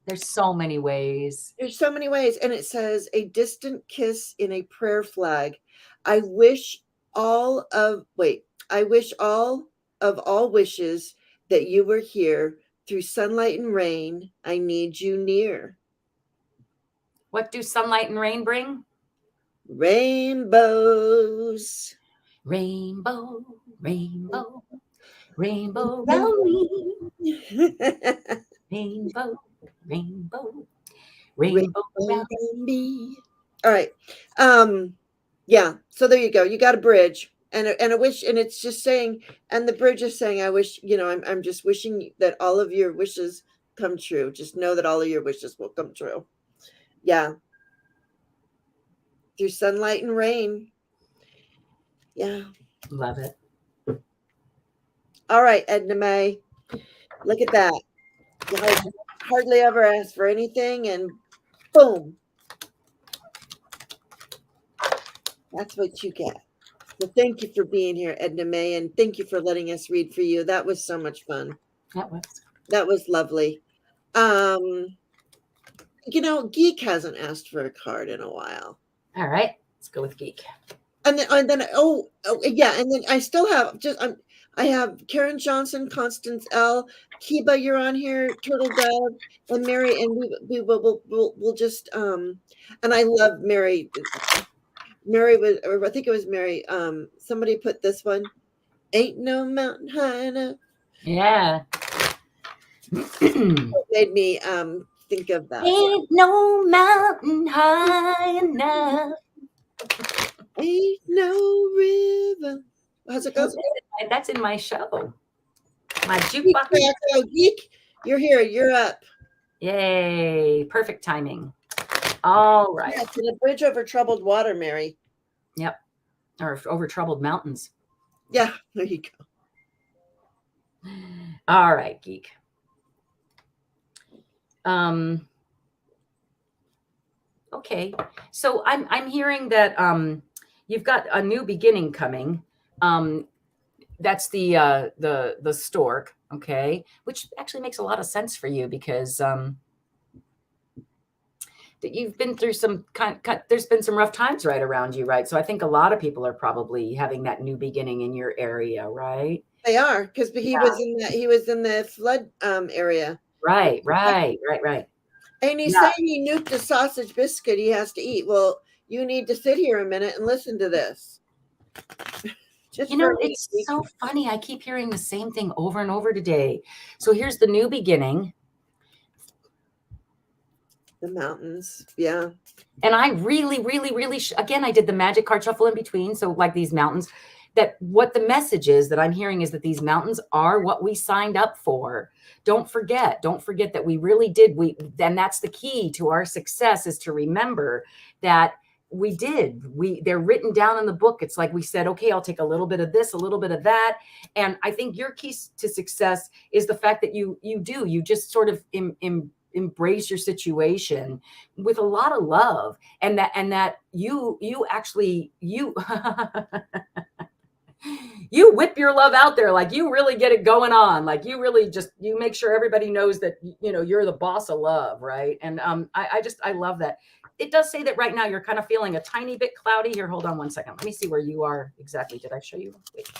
There's so many ways. There's so many ways. And it says, a distant kiss in a prayer flag. I wish I wish all wishes that you were here. Through sunlight and rain, I need you near. What do sunlight and rain bring? Rainbows. Rainbow, rainbow, rainbow round me. Rainbow, rainbow, rainbow round me. All right. Yeah. So there you go. You got a bridge and a wish, and it's just saying, and the bridge is saying, I wish, I'm just wishing that all of your wishes come true. Just know that all of your wishes will come true. Yeah. Through sunlight and rain. Yeah. Love it. All right, Edna Mae. Look at that. I hardly ever ask for anything, and boom. That's what you get. So thank you for being here, Edna Mae, and thank you for letting us read for you. That was so much fun. That was lovely. Geek hasn't asked for a card in a while. All right, let's go with Geek. And then yeah, and then I still have I have Karen Johnson, Constance L, Kiba, you're on here, Turtle Dove, and Mary, and we'll just and I love Mary. Mary was, or I think it was Mary. Somebody put this one. Ain't no mountain high enough. Yeah. It made me think of that. Ain't no mountain high enough. Ain't no river. How's it go? That's in my show. My jukebox. Geek, you're here. You're up. Yay. Perfect timing. All right. Yeah, to the bridge over troubled water, Mary. Yep. Or over troubled mountains. Yeah, there you go. All right, Geek. Okay. So I'm hearing that you've got a new beginning coming. That's the stork, okay, which actually makes a lot of sense for you because that you've been through some there's been some rough times right around you, right? So I think a lot of people are probably having that new beginning in your area, right? They are, because he was in the flood area. Right. And he's saying he nuked the sausage biscuit he has to eat. Well, you need to sit here a minute and listen to this. It's so funny. I keep hearing the same thing over and over today. So here's the new beginning. The mountains. Yeah. And I really, again, I did the magic card shuffle in between. So like these mountains, that what the message is that I'm hearing is that these mountains are what we signed up for. Don't forget that we really did. Then that's the key to our success, is to remember that they're written down in the book. It's like we said, okay, I'll take a little bit of this, a little bit of that. And I think your key to success is the fact that you just sort of embrace your situation with a lot of love, and that you actually you whip your love out there. Like you really get it going on. Like you really you make sure everybody knows that, you're the boss of love. Right. And I love that. It does say that right now you're kind of feeling a tiny bit cloudy here. Hold on one second. Let me see where you are exactly. Did I show you? Wait.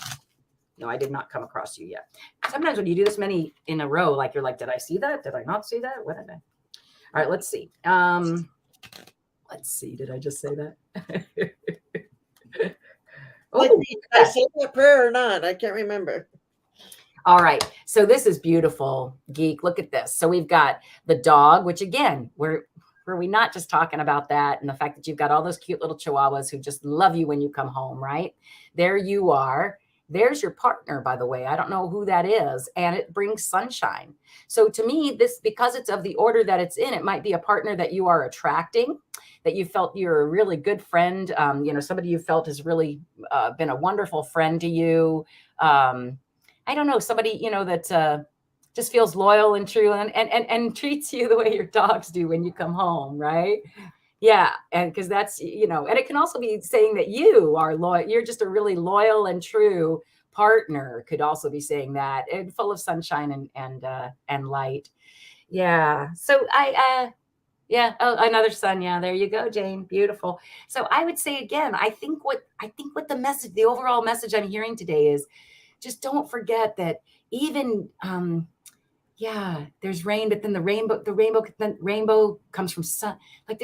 No, I did not come across you yet. Sometimes when you do this many in a row, like you're like, did I see that? Did I not see that? What did I? All right, let's see. Let's see. Did I just say that? Did I say that prayer or not? I can't remember. All right. So this is beautiful, Geek. Look at this. So we've got the dog, which again, were we not just talking about that and the fact that you've got all those cute little chihuahuas who just love you when you come home, right? There you are. There's your partner, by the way. I don't know who that is. And it brings sunshine. So to me, because it's of the order that it's in, it might be a partner that you are attracting, that you felt you're a really good friend. Somebody you felt has really been a wonderful friend to you. I don't know, somebody, that just feels loyal and true and treats you the way your dogs do when you come home, right? Yeah. And because that's, and it can also be saying that you are loyal. You're just a really loyal and true partner, could also be saying that, and full of sunshine and light. Yeah. So yeah. Oh, another son. Yeah. There you go, Jane. Beautiful. So I would say again, I think what the message, the overall message I'm hearing today is just don't forget that even yeah, there's rain, but then the rainbow comes from sun. Like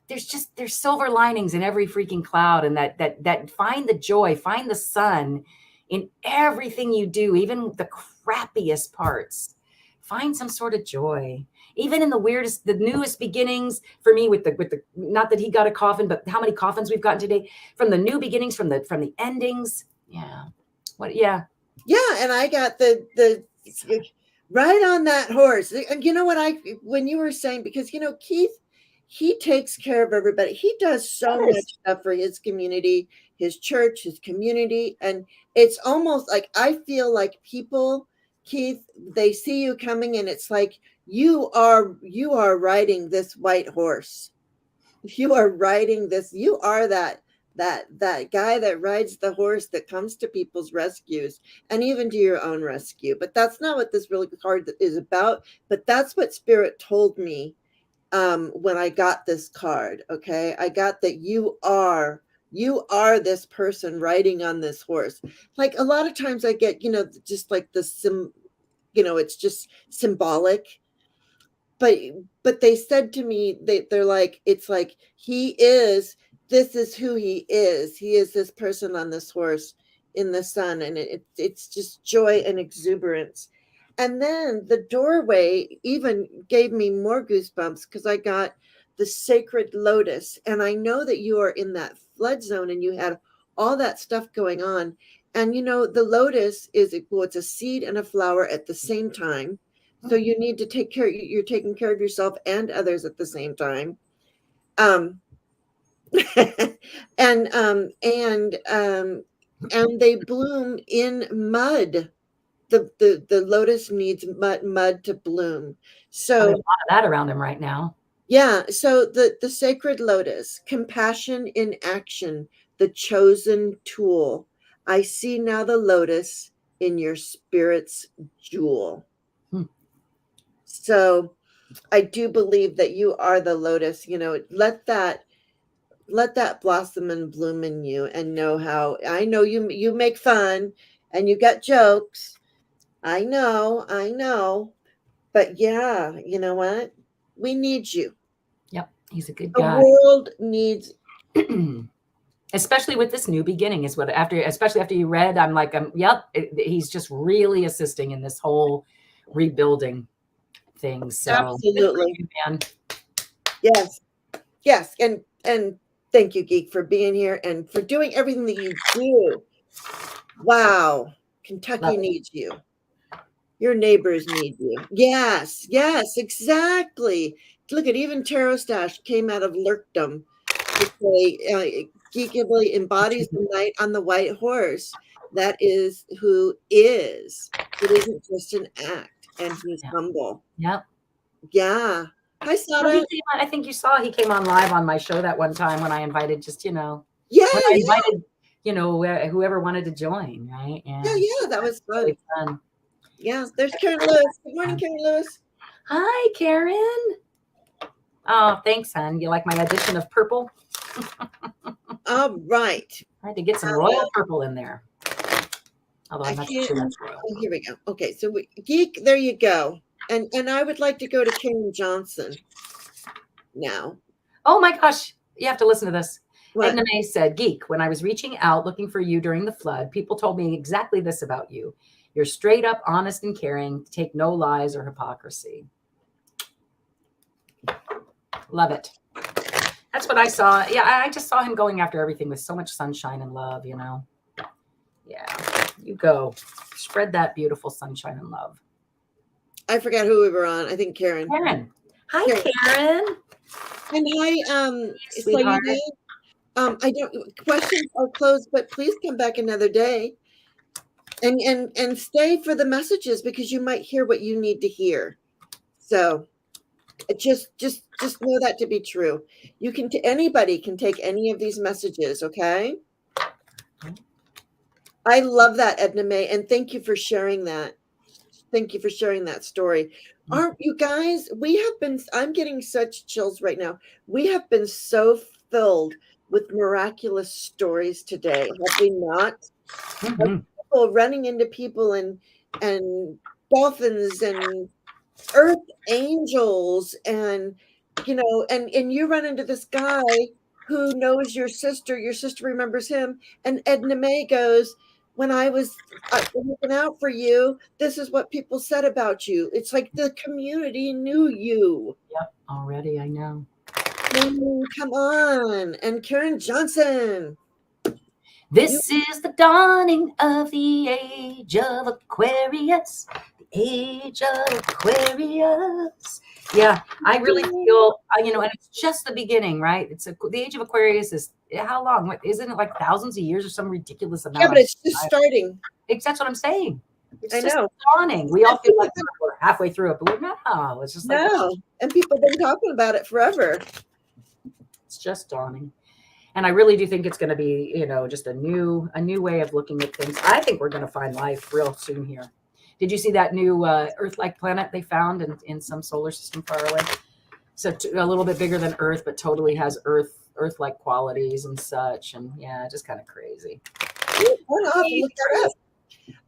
there's silver linings in every freaking cloud, and that find the joy, find the sun in everything you do, even the crappiest parts. Find some sort of joy, even in the weirdest, the newest beginnings. For me, with the not that he got a coffin, but how many coffins we've gotten today, from the new beginnings, from the endings. Yeah. What? Yeah. Yeah, and I got the right on that horse. And you know what, when you were saying, because Keith, he takes care of everybody. He does so Yes. much stuff for his community, his church, his community, and it's almost like I feel like people, Keith, they see you coming, and it's like you are riding this white horse. You are riding this. You are that guy that rides the horse that comes to people's rescues and even to your own rescue. But that's not what this really card is about. But that's what Spirit told me when I got this card. Okay, I got that you are this person riding on this horse. Like a lot of times I get, just like it's just symbolic, but they said to me, they're like, it's like this is who he is this person on this horse in the sun, and it's just joy and exuberance. And then the doorway even gave me more goosebumps, because I got the sacred lotus, and I know that you are in that flood zone and you had all that stuff going on. And the lotus it's a seed and a flower at the same time. So you need to you're taking care of yourself and others at the same time. Um, and they bloom in mud. The lotus needs mud to bloom. Well, there's So a lot of that around him right now. yeah, so the sacred lotus, compassion in action, the chosen tool. I see now the lotus in your spirit's jewel. Hmm. So I do believe that you are the lotus. Let that blossom and bloom in you, and know how I know you make fun and you got jokes. I know. But yeah, you know what? We need you. Yep. He's a good The guy. world needs. Especially with this new beginning is what especially after you read, I'm like, yep, he's just really assisting in this whole rebuilding thing. So good for Absolutely. you, man. Yes. Yes. And thank you, Geek, for being here and for doing everything that you do. Wow. Love Kentucky it. needs you. Your neighbors need you. Yes, exactly. Look at, even Tarot Stash came out of lurkdom to say, Geekably embodies the knight on the white horse. That is who is. It isn't just an act, and he's Yeah. humble. Yep. Yeah. Hi, Well, Sada. I think you saw he came on live on my show that one time when I invited Yeah, when I yeah, invited, whoever wanted to join, right? yeah, And yeah. That was really fun. fun. Yeah, there's Karen Lewis. Good morning, Karen Lewis. Hi, Karen. Oh, thanks, hon. You like my addition of purple? All right. I had to get some royal purple in there. Although I I'm not can't. sure that's royal. Oh, here we go. Okay, so Geek, there you go. And I would like to go to Karen Johnson now. Oh my gosh. You have to listen to this. What? Edna May said, Geek, when I was reaching out looking for you during the flood, people told me exactly this about you. You're straight up, honest, and caring, take no lies or hypocrisy. Love it. That's what I saw. Yeah, I just saw him going after everything with so much sunshine and love, Yeah, you go. Spread that beautiful sunshine and love. I forgot who we were on. I think Karen. Karen. Hi, Karen. And hi, Sweetheart. I don't. Questions are closed, but please come back another day, and stay for the messages, because you might hear what you need to hear. So, just know that to be true. You can. Anybody can take any of these messages. Okay. I love that, Edna May, and thank you for sharing that. Thank you for sharing that story. Aren't you guys? I'm getting such chills right now. We have been so filled with miraculous stories today, have we not? Like Mhm. people running into people and dolphins and earth angels and and you run into this guy who knows your sister remembers him, and Edna May goes, when I was looking out for you, this is what people said about you. It's like the community knew you. Yep, already, I know. I mean, come on. And Karen Johnson, you This is the dawning of the age of Aquarius. The age of Aquarius. Yeah, I really feel, and it's just the beginning, right? The age of Aquarius is how long? What, isn't it like thousands of years or some ridiculous yeah, amount but of it's just time? starting. That's what I'm saying. It's I just know. dawning. We all feel like we're halfway through it, but we're not. It's just like, No, and people have been talking about it forever. it's just dawning. And I really do think it's going to be, just a new way of looking at things. I think we're going to find life real soon here. Did you see that new Earth-like planet they found in some solar system far away? So a little bit bigger than Earth, but totally has Earth-like qualities and such. And yeah, just kind of crazy. I'll have to look that up.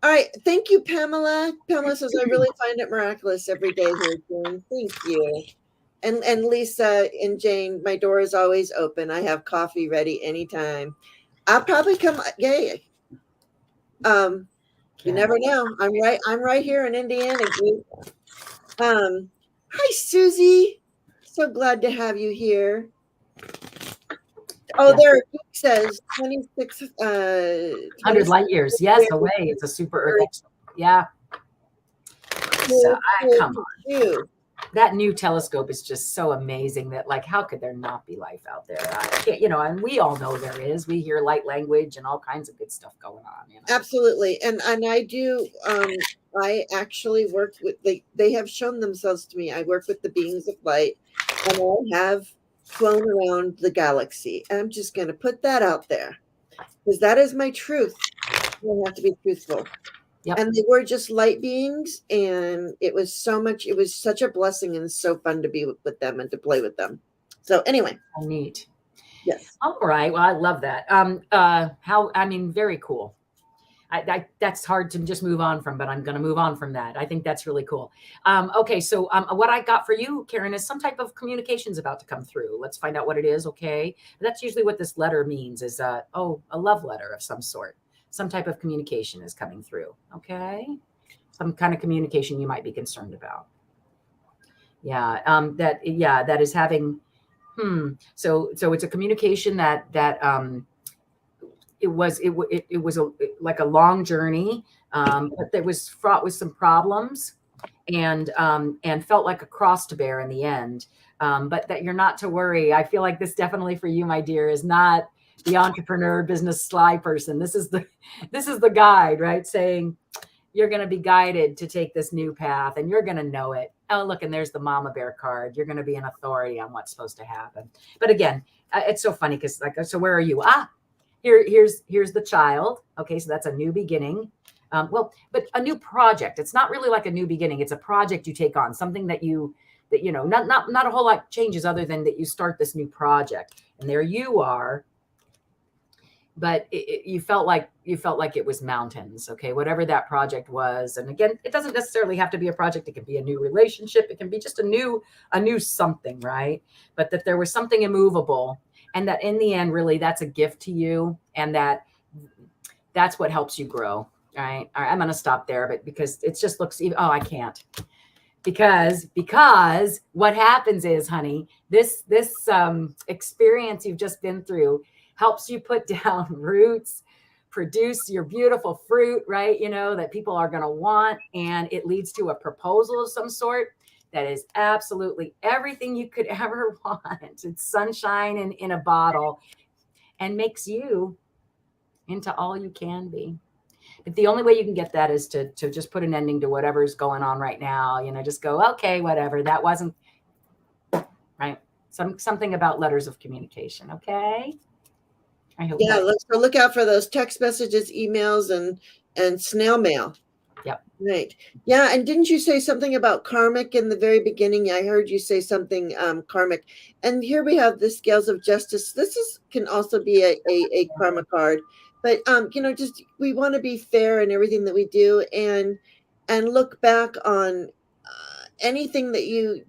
All right. Thank you, Pamela. Pamela says, I really find it miraculous every day here, Jane. Thank you. And Lisa and Jane, my door is always open. I have coffee ready anytime. I'll probably come. Yay. You never know. I'm right here in Indiana. Hi, Susie. So glad to have you here. Oh, Yeah. there it says 26 100 light years. Yes, away. It's a super Earth. Yeah. So come on. That new telescope is just so amazing that, like, how could there not be life out there? I can't, and we all know there is. We hear light language and all kinds of good stuff going on. Absolutely. And I do I actually work with they have shown themselves to me. I work with the beings of light, and I have flown around the galaxy. And I'm just going to put that out there because that is my truth. I have to be truthful. Yep. And they were just light beings, and it was such a blessing and so fun to be with them and to play with them. So anyway. Neat. Yes. All right. Well, I love that. Very cool. That's hard to just move on from, but I'm going to move on from that. I think that's really cool. Okay. So what I got for you, Karen, is some type of communications about to come through. Let's find out what it is. Okay. That's usually what this letter means is, a love letter of some sort. Some type of communication is coming through. Okay. Some kind of communication you might be concerned about. Yeah. That is having, So it's a communication that it was like a long journey, but that was fraught with some problems and felt like a cross to bear in the end. But that you're not to worry. I feel like this definitely for you, my dear, is not the entrepreneur, business, sly person. This is the guide, right? Saying you're going to be guided to take this new path, and you're going to know it. Oh, look, and there's the mama bear card. You're going to be an authority on what's supposed to happen. But again, it's so funny because, like, so where are you? Here's the child. Okay, so that's a new beginning. But a new project. It's not really like a new beginning. It's a project you take on, something that not a whole lot changes other than that you start this new project, and there you are. But you felt like it was mountains. Okay, whatever that project was. And again, it doesn't necessarily have to be a project. It can be a new relationship. It can be just a new something, right? But that there was something immovable, and that in the end, really, that's a gift to you, and that's what helps you grow. All right, I'm going to stop there, but because it just looks, I can't. Because what happens is, honey, this experience you've just been through helps you put down roots, produce your beautiful fruit, right? That people are going to want. And it leads to a proposal of some sort that is absolutely everything you could ever want. It's sunshine in a bottle, and makes you into all you can be. But the only way you can get that is to just put an ending to whatever's going on right now. Just go, okay, whatever. That wasn't right. Something about letters of communication. Okay. I hope. Yeah, look out for those text messages, emails, and snail mail. Yep. Right. Yeah. And didn't you say something about karmic in the very beginning? I heard you say something karmic. And here we have the scales of justice. This is can also be a karma card. But just we want to be fair in everything that we do and look back on anything that you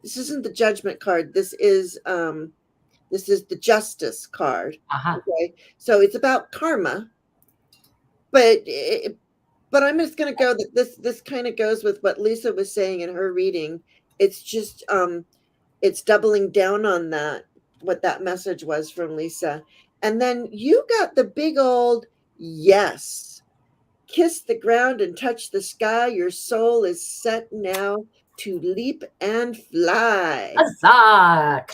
this isn't the judgment card. This is the justice card. Uh-huh. Okay. So it's about karma, but but I'm just going to go that this kind of goes with what Lisa was saying in her reading. It's just it's doubling down on that what that message was from Lisa. And then you got the big old yes. Kiss the ground and touch the sky. Your soul is set now to leap and fly. Huzzah!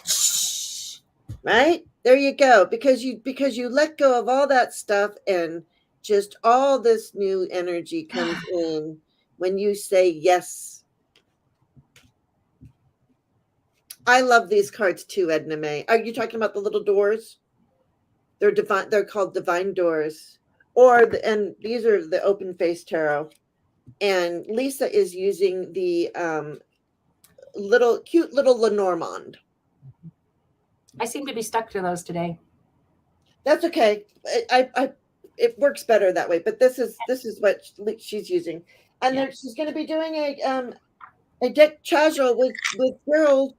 Right? There you go. Because you let go of all that stuff and just all this new energy comes in when you say yes. I love these cards too, Edna May. Are you talking about the little doors? They're divine. They're called divine doors, and these are the open face tarot. And Lisa is using the cute little Lenormand. I seem to be stuck to those today. That's okay. It works better that way. But this is what she's using, and then she's going to be doing a deck casual with Gerald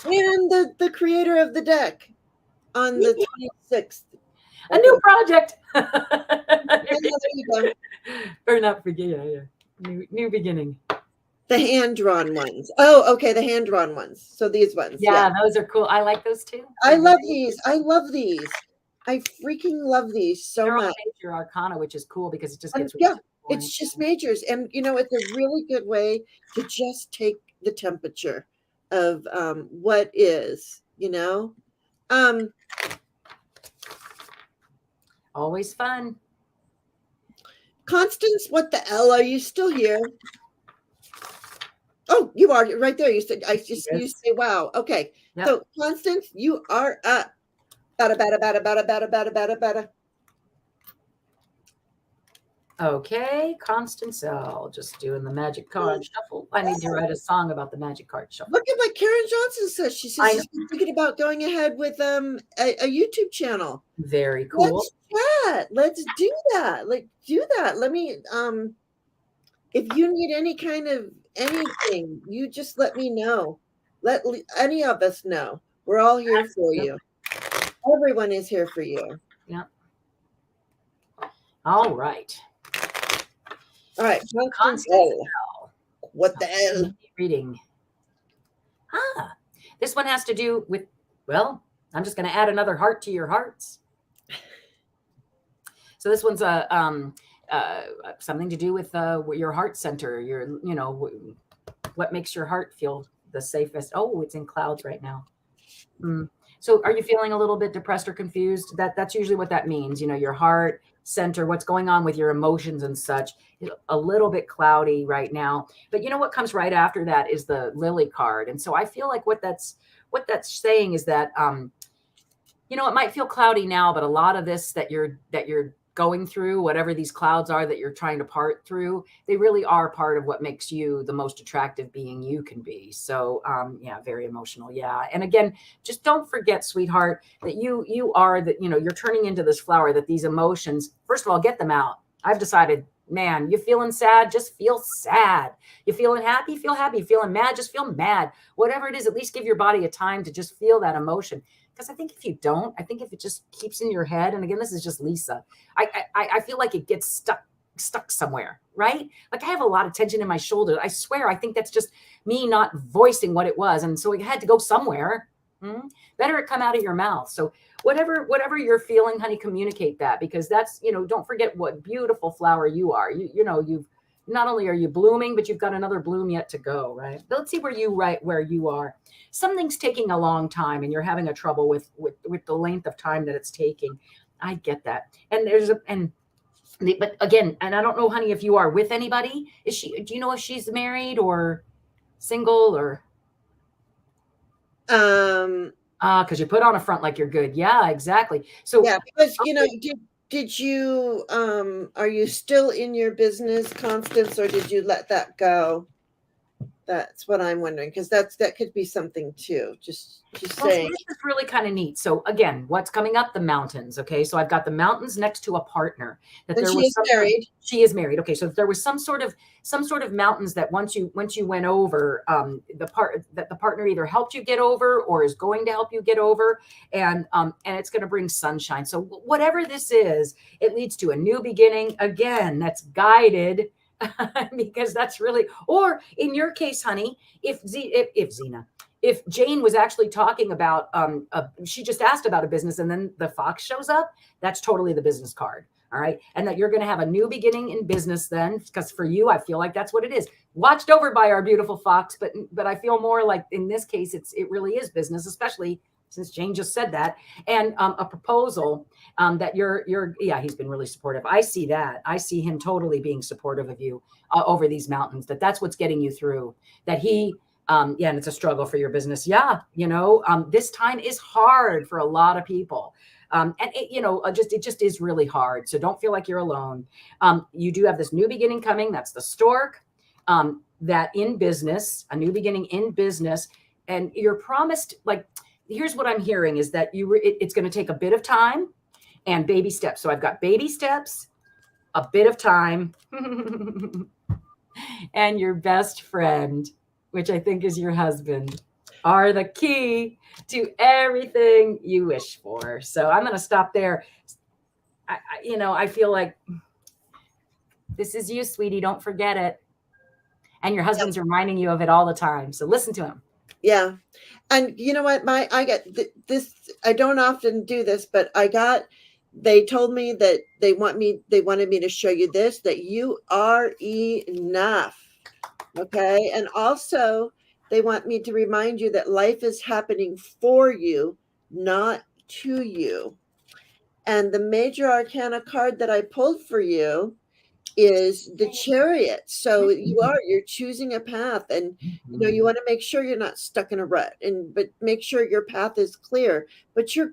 and the creator of the deck on the 26th. A new project. Or not forget, yeah. New beginning. The hand-drawn ones. Oh, okay, the hand-drawn ones. So these ones. Yeah, those are cool. I like those too. I love these. I love these. I freaking love these so much. Major arcana, which is cool because it just gets it's just majors, and it's a really good way to just take the temperature of what is. Always fun. Constance, what the hell? Are you still here? Oh, you are right there. You said you say wow. Okay. Yep. So Constance, you are up. Bada. Okay, Constance L. Just doing the magic card shuffle. I need to write a song about the magic card shuffle. Look at what Karen Johnson says. She says she's thinking about going ahead with a YouTube channel. Very cool. Let's do that. Let me if you need any kind of anything, you just let me know. Let any of us know. We're all here for you. Everyone is here for you. Yeah. All right. All right. Constance L. What the hell? Reading. This one has to do with, well, I'm just going to add another heart to your hearts. So this one's something to do with your heart center, what makes your heart feel the safest. Oh, it's in clouds right now. So are you feeling a little bit depressed or confused? That's usually what that means. Your heart center, what's going on with your emotions and such, a little bit cloudy right now. But what comes right after that is the Lily card. And so I feel like what that's saying is that, it might feel cloudy now, but a lot of this that you're going through, whatever these clouds are that you're trying to part through, they really are part of what makes you the most attractive being you can be. So very emotional. Yeah. And again, just don't forget, sweetheart, that you are you're turning into this flower, that these emotions, first of all, get them out. I've decided, man, you feeling sad, just feel sad. You feeling happy, feel happy. Feeling mad, just feel mad. Whatever it is, at least give your body a time to just feel that emotion. Because I think if you don't, I think if it just keeps in your head, and again, this is just Lisa, I feel like it gets stuck somewhere, right? Like I have a lot of tension in my shoulders. I swear, I think that's just me not voicing what it was. And so it had to go somewhere. Better it come out of your mouth. So whatever you're feeling, honey, communicate that, because that's, don't forget what beautiful flower you are. You've not only are you blooming, but you've got another bloom yet to go, right? But let's see where you are. Something's taking a long time and you're having a trouble with the length of time that it's taking. I get that. And but again, and I don't know, honey, if you are with anybody. Do you know if she's married or single or? Because you put on a front like you're good. Yeah, exactly. So yeah, because did you are you still in your business, Constance, or did you let that go? That's what I'm wondering, because that could be something too. Just Well, see, saying. this is really kind of neat. So again, what's coming up? The mountains. Okay. So I've got the mountains next to a partner that And there she was is married. she is married. Okay. So if there was some sort of mountains that once you went over, the partner either helped you get over or is going to help you get over. And it's going to bring sunshine. So whatever this is, it leads to a new beginning. Again, that's guided because that's really, or in your case, honey, if Zina, if Jane was actually talking about, she just asked about a business and then the fox shows up, that's totally the business card. All right. And that you're going to have a new beginning in business then, because for you, I feel like that's what it is. Watched over by our beautiful fox. But I feel more like in this case, it really is business, especially since Jane just said that. And a proposal that yeah, he's been really supportive. I see that. I see him totally being supportive of you over these mountains, that's what's getting you through, that yeah, and it's a struggle for your business. Yeah. This time is hard for a lot of people. And it just is really hard. So don't feel like you're alone. You do have this new beginning coming. That's the stork, that in business, a new beginning in business. And you're promised, like, here's what I'm hearing is that it's going to take a bit of time and baby steps. So I've got baby steps, a bit of time, and your best friend, which I think is your husband, are the key to everything you wish for. So I'm going to stop there. I feel like this is you, sweetie. Don't forget it. And your husband's reminding you of it all the time. So listen to him. Yeah. And you know what? I got this. I don't often do this, but they told me that they wanted me to show you this, that you are enough. Okay. And also, they want me to remind you that life is happening for you, not to you. And the major arcana card that I pulled for you is the Chariot. So you're choosing a path, and you want to make sure you're not stuck in a rut, but make sure your path is clear, but you're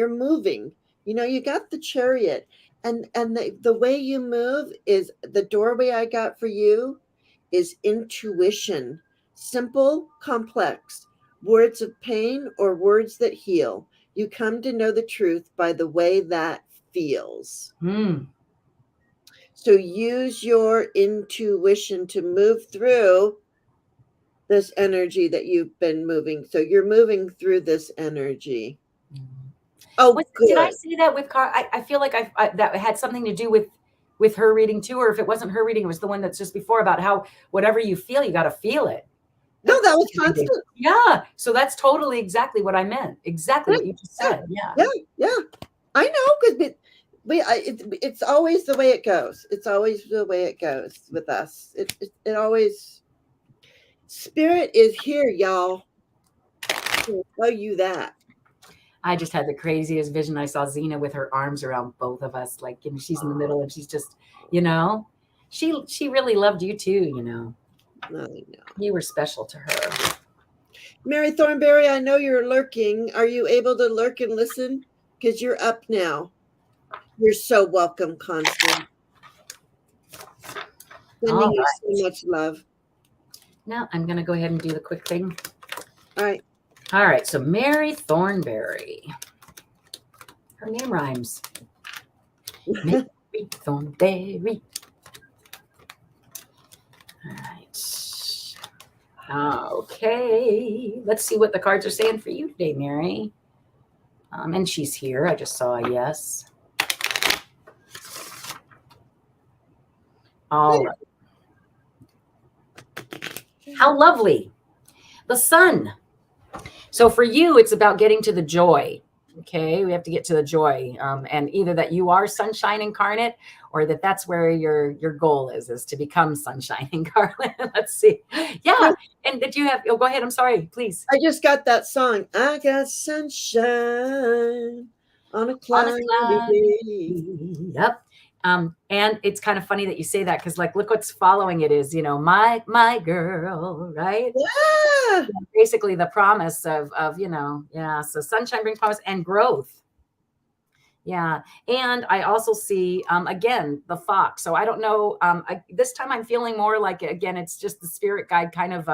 moving. You got the Chariot, and the way you move is the doorway I got for you is intuition. Simple, complex, words of pain or words that heal. You come to know the truth by the way that feels. So use your intuition to move through this energy that you've been moving. So you're moving through this energy. Oh, good. Did I say that with Car? I feel like that had something to do with her reading too, or if it wasn't her reading, it was the one that's just before about how whatever you feel, you got to feel it. No, that was Constant. Yeah. So that's totally exactly what I meant. Exactly what you just said. Yeah. Yeah. I know, because it's always the way it goes. It's always the way it goes with us. It always. Spirit is here, y'all. I'll tell you that. I just had the craziest vision. I saw Zina with her arms around both of us, like she's in the middle, and she's just, she really loved you too. I know. You were special to her. Mary Thornberry, I know you're lurking. Are you able to lurk and listen? Because you're up now. You're so welcome, Constance. Sending you so much love. Now I'm going to go ahead and do the quick thing. All right. All right. So Mary Thornberry. Her name rhymes. Mary Thornberry. All right. Okay. Let's see what the cards are saying for you today, Mary. And she's here. I just saw a yes. All right. How lovely. The sun. So for you, it's about getting to the joy. Okay. We have to get to the joy. And either that you are sunshine incarnate, or that's where your goal is to become sunshine incarnate. Let's see. Yeah. And did you have, go ahead. I'm sorry, please. I just got that song. I got sunshine on a cloudy day. Yep. And it's kind of funny that you say that, because look what's following it is, my girl, right? Yeah. Basically the promise of, yeah. So sunshine brings promise and growth. Yeah. And I also see, again, the fox. So I don't know. This time I'm feeling more like, again, it's just the spirit guide kind of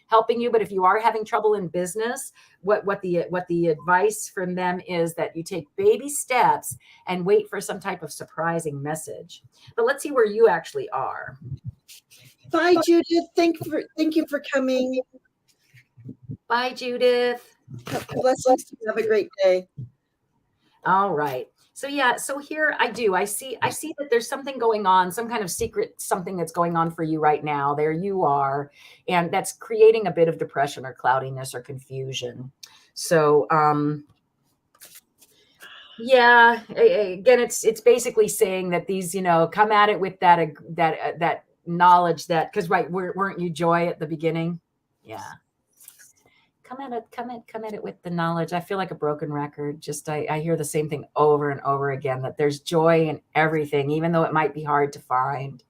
helping you. But if you are having trouble in business, what the advice from them is that you take baby steps and wait for some type of surprising message. But let's see where you actually are. Bye, Judith. Thank you for coming. Bye, Judith. Blessings to you. Have a great day. All right. So yeah, so here I see that there's something going on, some kind of secret something that's going on for you right now. There you are, and that's creating a bit of depression or cloudiness or confusion. So yeah, again, it's basically saying that these, come at it with that knowledge that, because right, weren't you Joy at the beginning? Yeah. Come at it with the knowledge. I feel like a broken record. Just I hear the same thing over and over again, that there's joy in everything, even though it might be hard to find.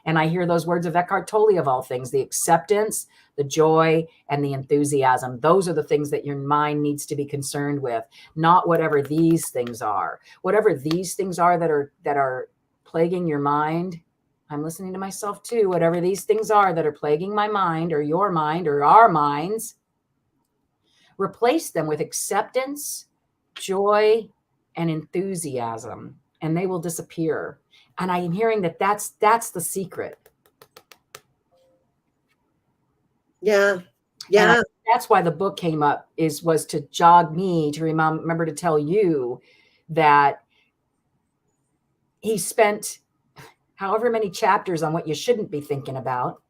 And I hear those words of Eckhart Tolle, of all things, the acceptance, the joy, and the enthusiasm. Those are the things that your mind needs to be concerned with, not whatever these things are. Whatever these things are that are plaguing your mind. I'm listening to myself too. Whatever these things are that are plaguing my mind or your mind or our minds, replace them with acceptance, joy, and enthusiasm, and they will disappear. And I'm hearing that that's the secret. Yeah. Yeah. That's why the book came up, was to jog me to remember to tell you that he spent however many chapters on what you shouldn't be thinking about.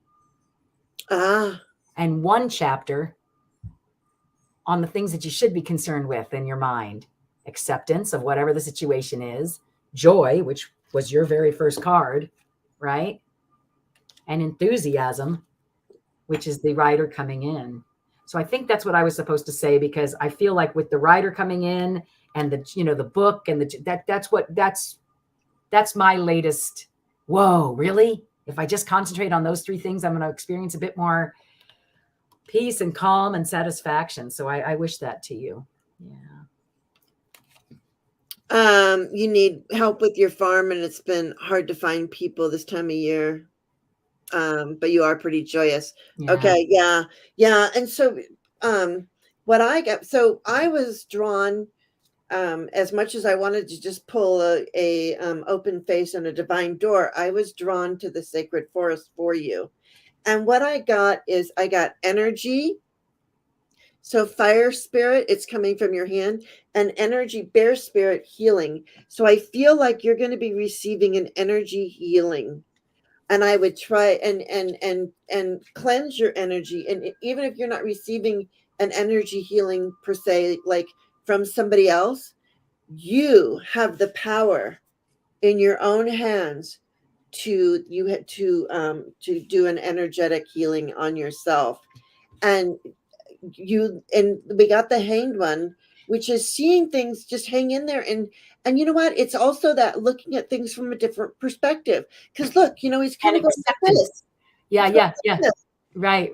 And one chapter on the things that you should be concerned with in your mind. Acceptance of whatever the situation is, joy, which was your very first card, right? And enthusiasm, which is the rider coming in. So I think that's what I was supposed to say, because I feel like with the rider coming in and the book and that's my latest. Whoa, really? If I just concentrate on those three things, I'm going to experience a bit more peace and calm and satisfaction. So I wish that to you. Yeah. You need help with your farm, and it's been hard to find people this time of year. But you are pretty joyous. Yeah. Okay. Yeah. Yeah. And so, what I got, so I was drawn, as much as I wanted to just pull a open face and a divine door, I was drawn to the sacred forest for you. And what I got is I got energy. So fire spirit, it's coming from your hand, and energy, bear spirit, healing. So I feel like you're going to be receiving an energy healing. And I would try and cleanse your energy. And even if you're not receiving an energy healing per se, like from somebody else, you have the power in your own hands to do an energetic healing on yourself. And we got the Hanged One, which is seeing things, just hang in there. And you know what, it's also that looking at things from a different perspective, because look, he's kind of going like this. Yeah. Right.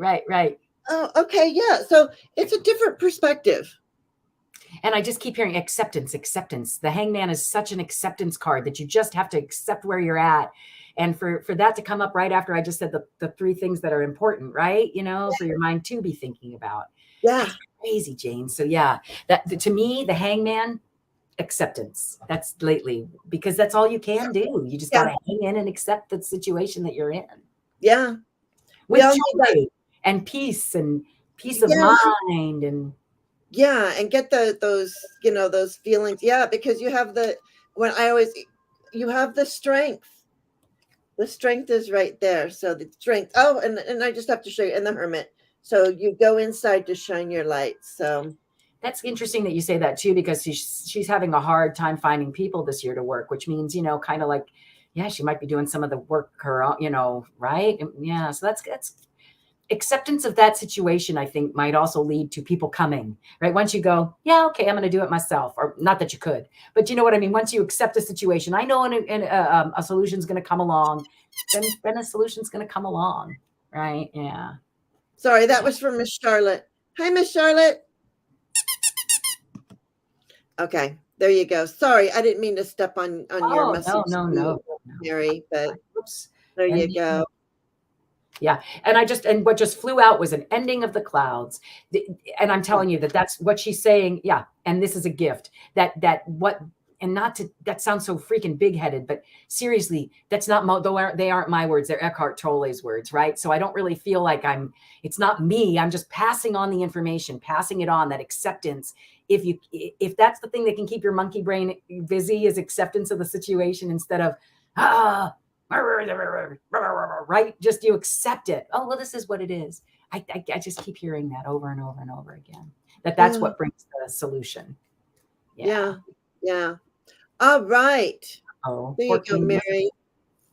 Oh, okay. Yeah, so it's a different perspective. And I just keep hearing acceptance. The Hangman is such an acceptance card that you just have to accept where you're at. And for that to come up right after I just said the three things that are important, right? For your mind to be thinking about. Yeah. That's crazy, Jane. So yeah, that to me, the Hangman, acceptance. That's lately, because that's all you can do. You just got to hang in and accept the situation that you're in. Yeah. With joy and peace of mind and get those feelings. Yeah, because you have you have the strength. The strength is right there. So the strength. Oh, and I just have to show you in the Hermit. So you go inside to shine your light. So that's interesting that you say that too, because she's having a hard time finding people this year to work, which means, kind of like, yeah, she might be doing some of the work her own, right? Yeah. So that's acceptance of that situation, I think, might also lead to people coming, right? Once you go, yeah, okay, I'm going to do it myself, or not that you could, but you know what I mean? Once you accept a situation, I know a solution's going to come along, then a solution's going to come along, right? Yeah. Sorry, that was from Miss Charlotte. Hi, Miss Charlotte. Okay, There you go. Sorry, I didn't mean to step on your Oh, message, no. Mary, but Oops. there And you go. yeah. And what just flew out was an ending of the clouds. And I'm telling you that's what she's saying. Yeah. And this is a gift that that sounds so freaking big headed, but seriously, that's not, they aren't my words. They're Eckhart Tolle's words. Right. So I don't really feel like it's not me. I'm just passing on the information, passing it on, that acceptance. If that's the thing that can keep your monkey brain busy, is acceptance of the situation instead of, right? Just you accept it. Oh, well, this is what it is. I just keep hearing that over and over and over again. That's what brings the solution. Yeah. Yeah. All right. Oh, There you go, Mary.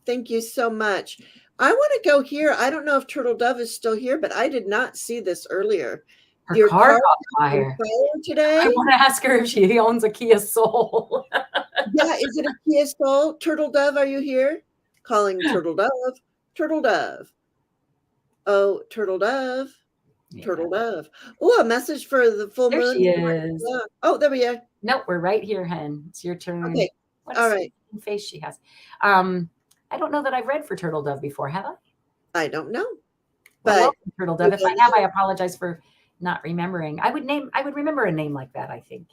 Thank you so much. I want to go here. I don't know if Turtle Dove is still here, but I did not see this earlier. Her Your car car caught fire today. I want to ask her if she owns a Kia Soul. Yeah, is it a Kia Soul? Turtle Dove, are you here? Calling Turtle Dove. Turtle Dove. Oh, Turtle Dove. Yeah. Turtle Dove. Oh, a message for the full there moon. She is. Yeah. Oh, there we are. Nope, we're right here, hen. It's your turn. Okay. All right. Face she has. I don't know that I've read for Turtle Dove before, have I? I don't know. But Turtle Dove. If I have, I apologize for not remembering. I would remember a name like that, I think.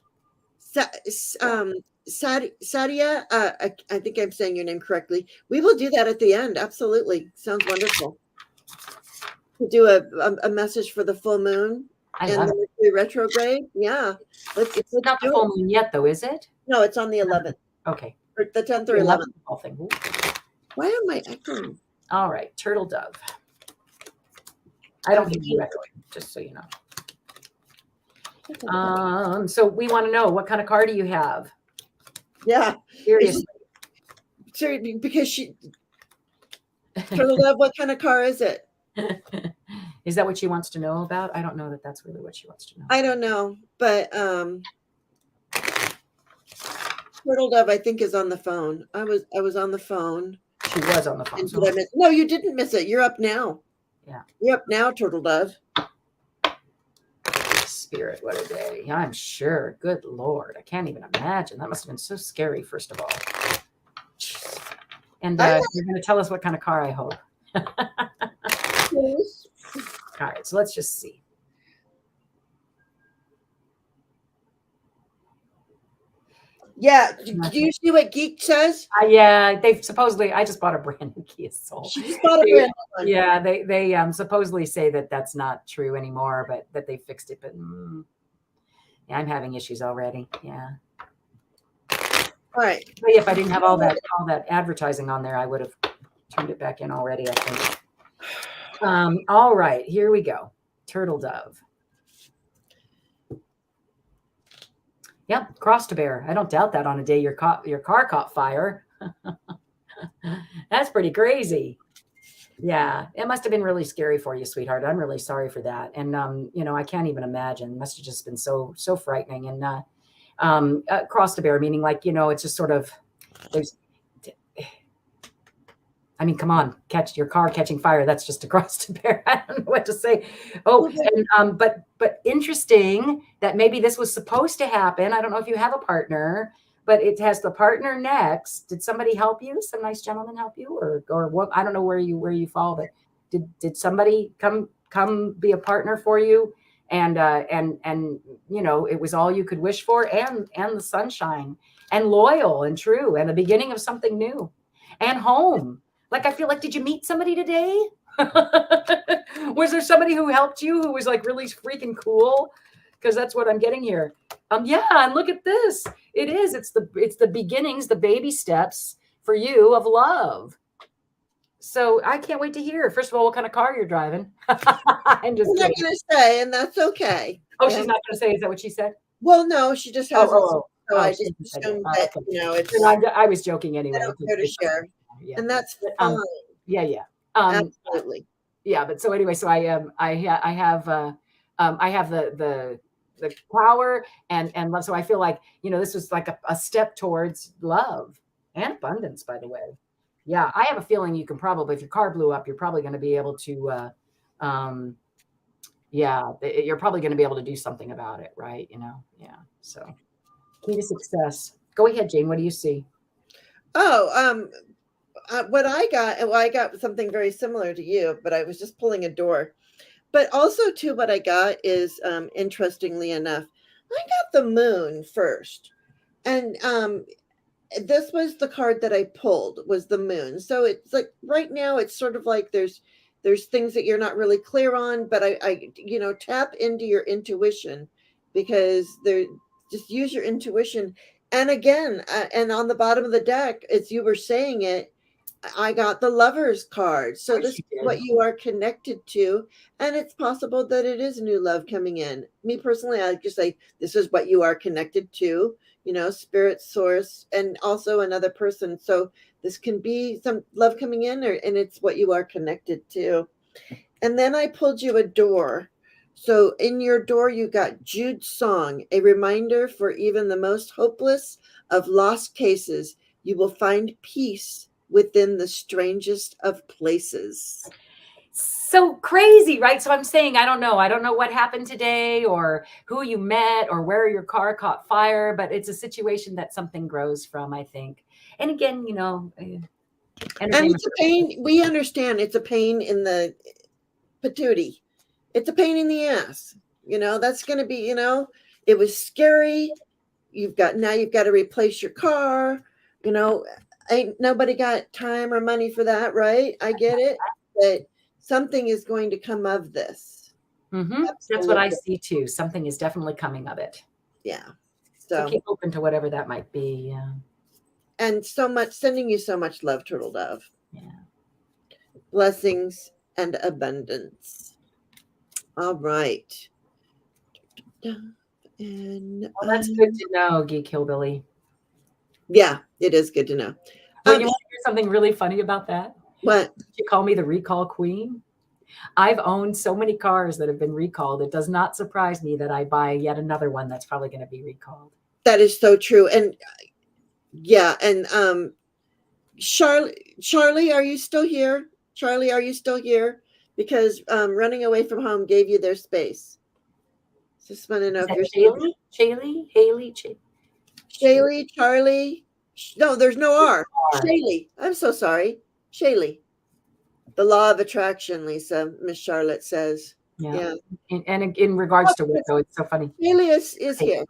Sadia, I think I'm saying your name correctly. We will do that at the end. Absolutely. Sounds wonderful. To do a message for the full moon and the Mercury retrograde. Yeah. It's not the full moon yet, though, is it? No, it's on the 11th. Okay. Or the 10th or 11th. Why am I echoing? All right. Turtle Dove. I don't hear you echoing, just so you know. So we want to know, what kind of car do you have? Yeah. Seriously. Because Turtle Dove, what kind of car is it? Is that what she wants to know about? I don't know that that's really what she wants to know. I don't know, but Turtle Dove, I think, is on the phone. I was on the phone. She was on the phone. So no, you didn't miss it. You're up now. Yeah. You're up now, Turtle Dove. Spirit, what a day. I'm sure. Good Lord. I can't even imagine. That must have been so scary, first of all. And you're going to tell us what kind of car, I hope. Yes. All right, so let's just see. Yeah, do you see what Geek says? Yeah, they've supposedly, I just bought a brand new Kia Soul. She just bought a brand new one. Yeah, they supposedly say that that's not true anymore, but that they fixed it. But yeah, I'm having issues already. Yeah. All right. But if I didn't have all that advertising on there, I would have turned it back in already, I think. All right, here we go. Turtle Dove. Yep, cross to bear. I don't doubt that on a day your car caught fire. That's pretty crazy. Yeah, it must have been really scary for you, sweetheart. I'm really sorry for that. And I can't even imagine. It must have just been so frightening. And cross to bear, meaning like, it's just sort of come on, your car catching fire. That's just a cross to bear. I don't know what to say. Oh, and but interesting that maybe this was supposed to happen. I don't know if you have a partner, but it has the partner next. Did somebody help you? Some nice gentleman help you, or what? I don't know where you fall, but did somebody come be a partner for you? And it was all you could wish for, and the sunshine, and loyal and true, and the beginning of something new, and home. Like, I feel like, did you meet somebody today? Was there somebody who helped you who was like really freaking cool? Because that's what I'm getting here. Yeah, and look at this. It is. It's the beginnings, the baby steps for you of love. So I can't wait to hear. First of all, what kind of car you're driving? I'm just not going to say, and that's okay. Oh, she's not going to say. Is that what she said? Well, no, she just has. So I just assumed that it's. I was joking anyway. I don't care to share. Yeah. And that's fine. Yeah. Absolutely. Yeah, but so anyway, so I have the power and love. So I feel like, this was like a step towards love and abundance, by the way. Yeah, I have a feeling you can probably, if your car blew up, you're probably going to be able to, you're probably going to be able to do something about it, right? Yeah. So Key to success. Go ahead, Jane. What do you see? Oh, what I got, well, I got something very similar to you, but I was just pulling a door. But also, too, what I got is, interestingly enough, I got the moon first. And this was the card that I pulled, was the moon. So it's like right now it's sort of like there's things that you're not really clear on, but I tap into your intuition, because there, just use your intuition. And again, and on the bottom of the deck, as you were saying it, I got the Lovers card. Of So course this you is did. what you are connected to. And it's possible that it is new love coming in. Me personally, I just say this is what you are connected to, spirit, source, and also another person. So this can be some love coming in, and it's what you are connected to. And then I pulled you a door. So in your door, you got Jude's song, a reminder for even the most hopeless of lost cases. You will find peace within the strangest of places. So crazy, right? So I'm saying, I don't know. I don't know what happened today or who you met or where your car caught fire, but it's a situation that something grows from, I think. And again, And entertainment. it's a pain. We understand it's a pain in the patootie. It's a pain in the ass. That's going to be, it was scary. You've got to replace your car. You know, Ain't nobody got time or money for that, right? I get it, but something is going to come of this. That's what I Absolutely. see too. Something is definitely coming of it. Yeah. So So, keep open to whatever that might be. Yeah. and so much, sending you so much love, Turtle Dove. Yeah. Blessings and abundance. All right. And Well, that's good to know, Geek Hillbilly. yeah, it is good to know. Well, you want to hear something really funny about that? What? You call me the recall queen. I've owned so many cars that have been recalled. It does not surprise me that I buy yet another one that's probably going to be recalled. That is so true. And yeah, and Charlie, are you still here? Charlie, are you still here? Because running away from home gave you their space. Just want to know Is if that you're still Shaylee? Shaylee? Haley? Shaylee, Charlie. No, there's no R. R. Shaylee. I'm so sorry. Shaylee. The law of attraction, Lisa, Miss Charlotte says. Yeah. Yeah. And in regards to what, though, it's so funny. Shaylee is here.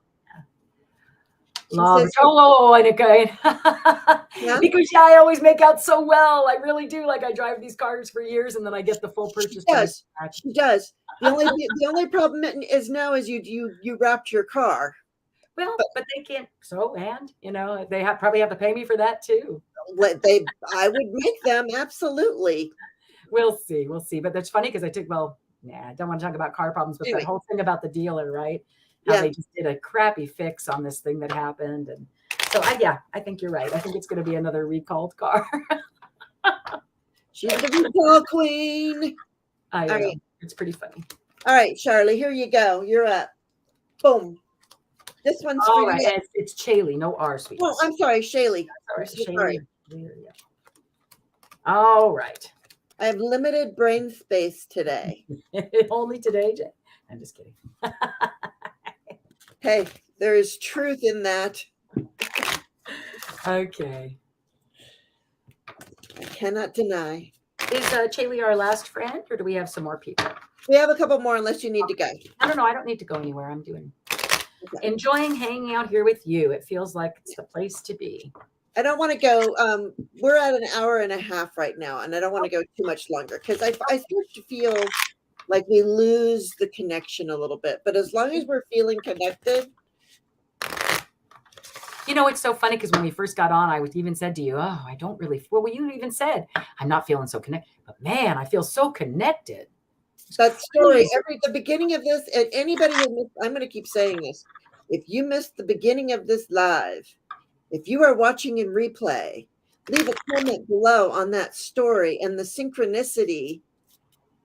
She Law of says, oh, and again, yeah, because I always make out so well. I really do. Like I drive these cars for years, and then I get the full she purchase does. price back. She does. The only problem is now is you wrapped your car. Well, but they can't. So, and they probably have to pay me for that too. I would make them, absolutely. We'll see. We'll see. But that's funny because I don't want to talk about car problems, but that whole thing about the dealer, right? How Yeah. they just did a crappy fix on this thing that happened. And so I think you're right. I think it's going to be another recalled car. She's the recall queen. I know. Right. It's pretty funny. All right, Charlie, here you go. You're up. Boom. This one's All for right. you. It's Shaylee, no R, sweet. Oh, I'm sorry, Shaylee. Sorry. All right. I have limited brain space today. Only today, Jay. I'm just kidding. Hey, there is truth in that. Okay. I cannot deny. Is Shaylee our last friend, or do we have some more people? We have a couple more unless you need to go. I don't know. I don't need to go anywhere. I'm enjoying hanging out here with you. It feels like it's the place to be. I don't want to go. We're at an hour and a half right now, and I don't want to go too much longer because I start to feel like we lose the connection a little bit. But as long as we're feeling connected. It's so funny because when we first got on, I even said to you, oh, I don't really. Well, you even said, I'm not feeling so connected. But man, I feel so connected. That story, the beginning of this, and anybody who missed, I'm going to keep saying this. If you missed the beginning of this live, if you are watching in replay, leave a comment below on that story and the synchronicity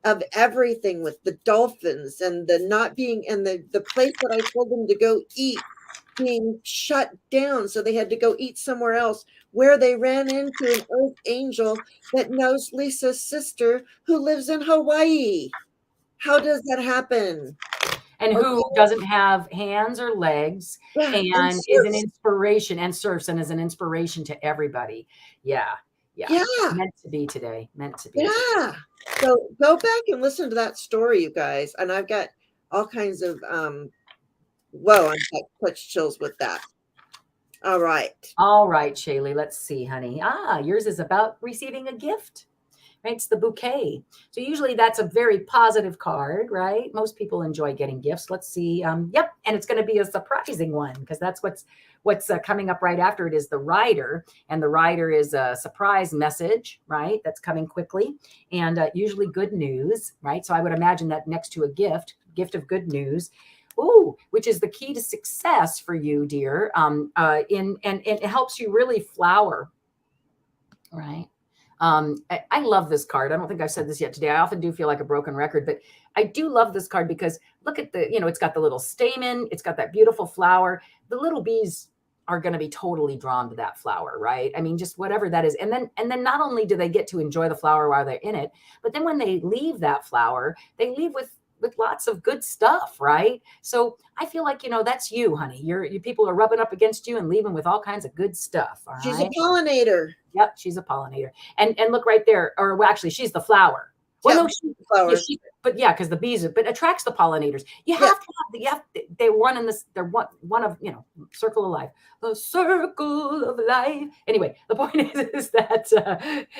of everything with the dolphins and the not being, and the place that I told them to go eat being shut down. So they had to go eat somewhere else, where they ran into an earth angel that knows Lisa's sister who lives in Hawaii. How does that happen? and who Okay. doesn't have hands or legs Yeah. And and is an surfs. inspiration and surfs and is an inspiration to everybody. Yeah. Yeah. Yeah. Meant to be today. Meant to be today. Yeah. So go back and listen to that story, you guys. And I've got all kinds of whoa, I've got such chills with that. All right. All right, Shaylee, let's see, honey. Yours is about receiving a gift. Right? It's the bouquet. So usually that's a very positive card, right? Most people enjoy getting gifts. Let's see. Yep, and it's going to be a surprising one because that's what's coming up right after it is the rider, and the rider is a surprise message, right? That's coming quickly, and usually good news, right? So I would imagine that next to a gift of good news. Ooh, which is the key to success for you, dear. And it helps you really flower, right? I love this card. I don't think I've said this yet today. I often do feel like a broken record, but I do love this card because look at it's got the little stamen, it's got that beautiful flower. The little bees are going to be totally drawn to that flower, right? I mean, just whatever that is. And then not only do they get to enjoy the flower while they're in it, but then when they leave that flower, they leave with lots of good stuff, right? So I feel like, that's you, honey. You people are rubbing up against you and leaving with all kinds of good stuff. All She's a right. pollinator. Yep, she's a pollinator. And look right there, or well, actually, she's the flower. Well, Yep. no, Flower. but yeah, because the bees, but attracts the pollinators. You Yeah. have to have they're one in this, they're one of, circle of life, the circle of life. Anyway, the point is that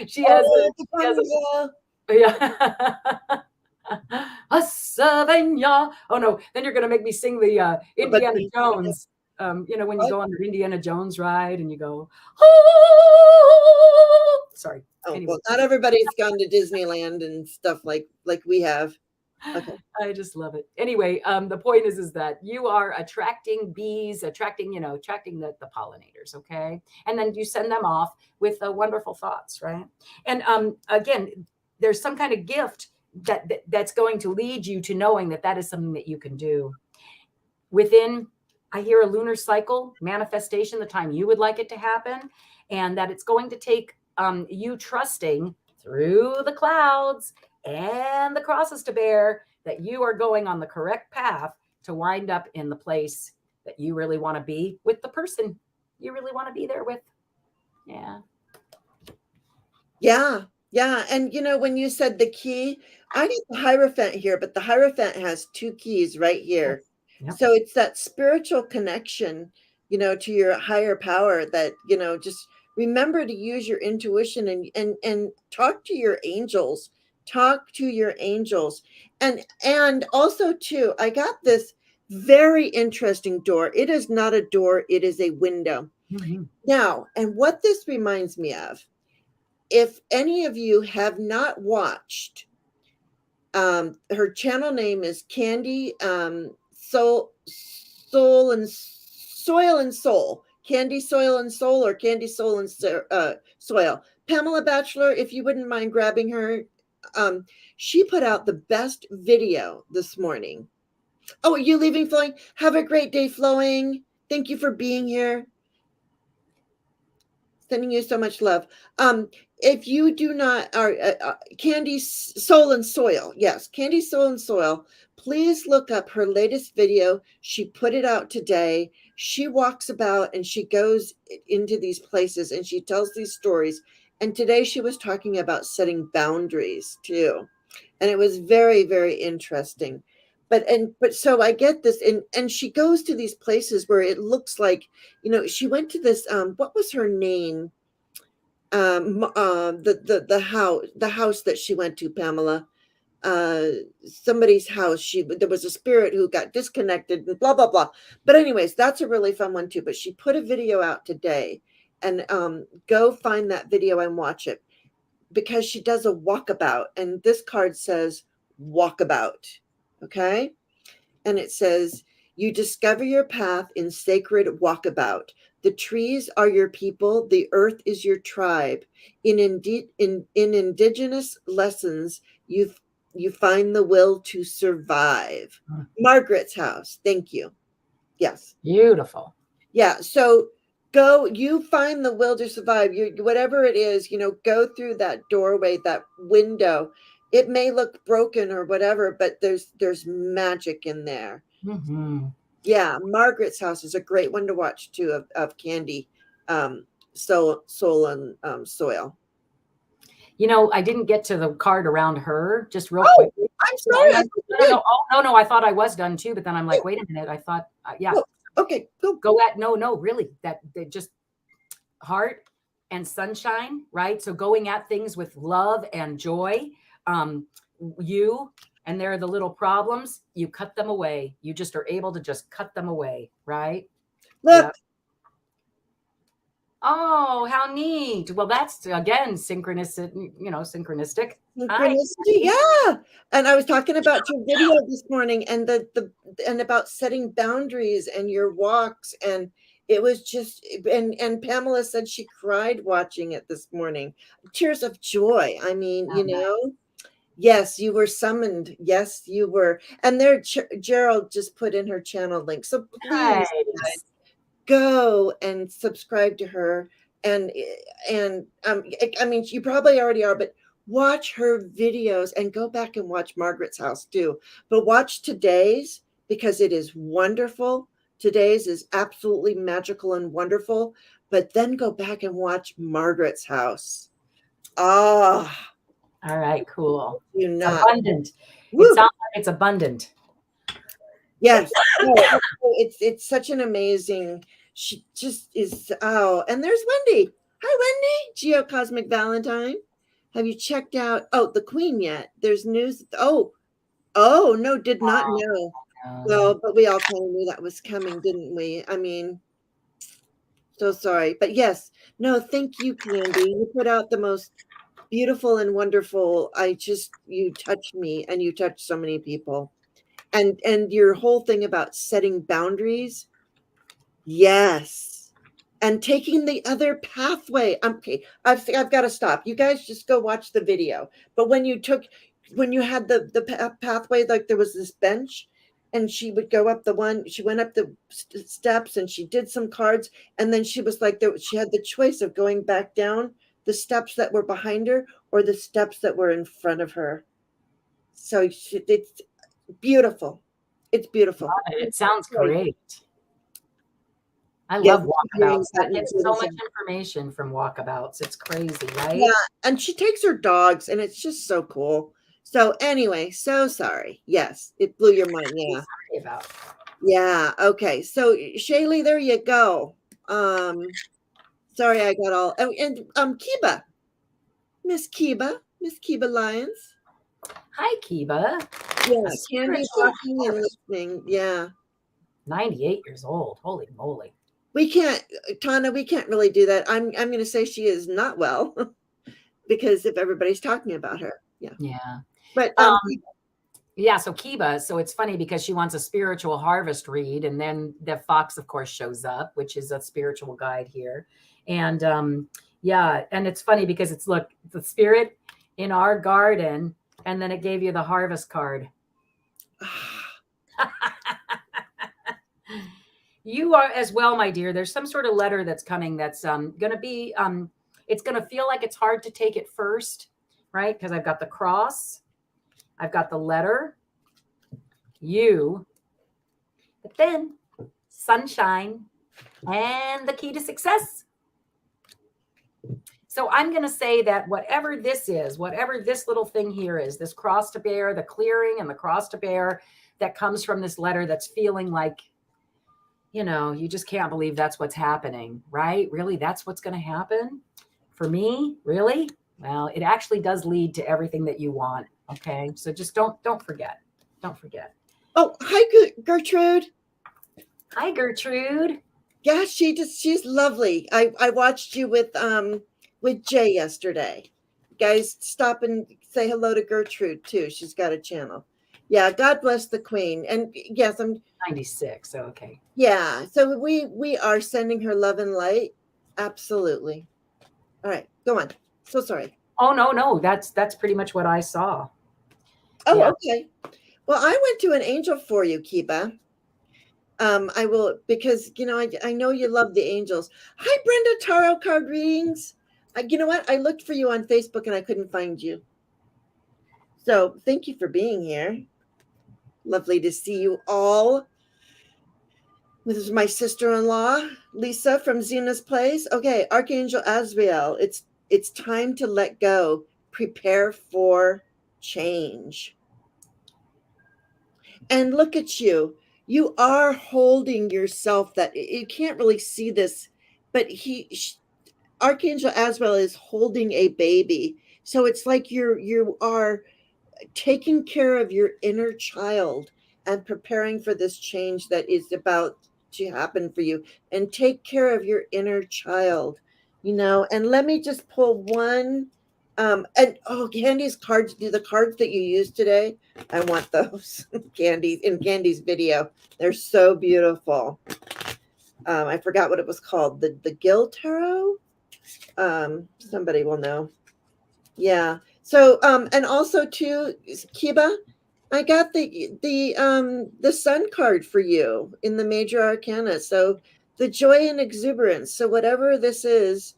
she has Oh, she has Topanga. yeah. A Savagnin. Oh no, then you're gonna make me sing the But Indiana Jones. When you what? go on the Indiana Jones ride and you go, oh, sorry. Oh, Anyway, well, not everybody's gone to Disneyland and stuff like we have. Okay. I just love it. Anyway, the point is that you are attracting bees, attracting the pollinators, okay? And then you send them off with wonderful thoughts, right? And again, there's some kind of gift that's going to lead you to knowing that is something that you can do within. I hear a lunar cycle manifestation, the time you would like it to happen, and that it's going to take you trusting through the clouds and the crosses to bear that you are going on the correct path to wind up in the place that you really want to be with the person you really want to be there with. Yeah. Yeah. Yeah. And when you said the key, I got the Hierophant here, but the Hierophant has two keys right here. Yep. So it's that spiritual connection, to your higher power that, just remember to use your intuition and talk to your angels. Talk to your angels. And also too, I got this very interesting door. It is not a door, it is a window. Mm-hmm. Now, and what this reminds me of, if any of you have not watched, her channel name is Candy Soul and Soil and Soul. Candy Soil and Soul, or Candy Soul and Soil. Pamela Batchelor, if you wouldn't mind grabbing her, she put out the best video this morning. Oh, are you leaving, Flowing? Have a great day, Flowing. Thank you for being here. Sending you so much love. If you do not, are Candy Soul and Soil, yes, Candy Soul and Soil, please look up her latest video. She put it out today. She walks about and she goes into these places and she tells these stories. And today she was talking about setting boundaries too. And it was very, very interesting. But so I get this, and she goes to these places where it looks like, she went to this, what was her name? The house that she went to, Pamela, somebody's house. There was a spirit who got disconnected and blah blah blah. But anyways, that's a really fun one too. But she put a video out today, and go find that video and watch it, because she does a walkabout, and this card says walkabout. Okay. And it says, you discover your path in sacred walkabout. The trees are your people. The earth is your tribe. In indigenous lessons, you find the will to survive. Margaret's house. Thank you. Yes. Beautiful. Yeah. So you find the will to survive. Whatever it is, go through that doorway, that window. It may look broken or whatever, but there's magic in there. Mm-hmm. Yeah, Margaret's House is a great one to watch too, of Candy, Soul and Soil. You know, I didn't get to the card around her, just real Oh, quickly. I'm Yeah, sorry. no, I no, did. no. Oh, no, no. I thought I was done too, but then I'm like, wait a minute. I thought, yeah, Oh, okay, go. go at no, no, really. That they just heart and sunshine, right? So going at things with love and joy. Um, you and there are the little problems. You cut them away. You just are able to just cut them away, right? Look, Yep. Oh, how neat. Well, that's again synchronistic, synchronistic. Hi. synchronicity, yeah. And I was talking about your video this morning, and and about setting boundaries and your walks, and it was just, and Pamela said she cried watching it this morning. Tears of joy. I mean, Oh, nice. yes, you were summoned. Yes, you were. And there, Gerald just put in her channel link. So please, Nice. go and subscribe to her. And I mean, you probably already are, but watch her videos and go back and watch Margaret's House too. But watch today's, because it is wonderful. Today's is absolutely magical and wonderful. But then go back and watch Margaret's House. Ah, All right, cool. you It's not. abundant. It Woo. sounds like it's abundant. Yes. No, it's such an amazing, she just is. Oh, and there's Wendy. Hi, Wendy. Geocosmic Valentine. Have you checked out the Queen yet? There's news. Oh no, did not know. Well, but we all kind of knew that was coming, didn't we? I mean, so sorry. But yes, no, thank you, Candy. You put out the most beautiful and wonderful. You touched me, and you touched so many people. And your whole thing about setting boundaries, yes, and taking the other pathway. Okay, I've got to stop. You guys just go watch the video. But when you had the pathway, like there was this bench, and she would go up she went up the steps, and she did some cards, and then she was like, she had the choice of going back down the steps that were behind her or the steps that were in front of her. So it's beautiful. It's beautiful. It sounds great. I Yes, love hearing walkabouts. I that get you so do much this. information from walkabouts. It's crazy, Yeah, right? and she takes her dogs, and it's just so cool. So anyway, so sorry. Yes, it blew your mind. Yeah, Sorry about. yeah. Okay, so Shaylee, there you go. Sorry, I got all. And Kiba, Miss Kiba Lyons. Hi, Kiba. Yeah, A Candy spiritual walking and listening. Yeah, 98 years old. Holy moly. we can't, Tana. We can't really do that. I'm going to say she is not well because if everybody's talking about her. Yeah, Yeah. but Yeah, so Kiba, so it's funny because she wants a spiritual harvest read, and then the fox, of course, shows up, which is a spiritual guide here. And yeah, and it's funny because it's look, the spirit in our garden, and then it gave you the harvest card. You are as well, my dear. There's some sort of letter that's coming that's gonna be it's gonna feel like it's hard to take it first, right? Because I've got the cross, I've got the letter, you, but then sunshine and the key to success. So I'm going to say that whatever this is, whatever this little thing here is, this cross to bear, the clearing and the cross to bear that comes from this letter that's feeling like, you just can't believe that's what's happening, right? Really, that's what's going to happen for me? Really? Well, it actually does lead to everything that you want. Okay. So just don't forget. Don't forget. oh, hi, Gertrude. Hi, Gertrude. Yeah, she's lovely. I watched you with Jay yesterday. Guys, stop and say hello to Gertrude too. She's got a channel. Yeah, God bless the Queen. And yes, I'm 96. So, okay. yeah. So we are sending her love and light. Absolutely. All right, go on. So sorry. Oh, no. That's pretty much what I saw. Oh, Yeah. okay. Well, I went to an angel for you, Kiba. I will, because I know you love the angels. Hi, Brenda, tarot card readings. You know what? I looked for you on Facebook and I couldn't find you. So thank you for being here. Lovely to see you all. This is my sister-in-law, Lisa from Zina's place. Okay, Archangel Azrael, it's time to let go. Prepare for change. And look at you. You are holding yourself that you can't really see this, but Archangel Azrael is holding a baby. So it's like you are taking care of your inner child and preparing for this change that is about to happen for you, and take care of your inner child, and let me just pull one. And oh, Candy's cards, do the cards that you used today, I want those. Candy's video, they're so beautiful. I forgot what it was called, the Gil Tarot. Somebody will know. Yeah. So, and also too, Kiba, I got the Sun card for you in the Major Arcana. So the joy and exuberance. So whatever this is,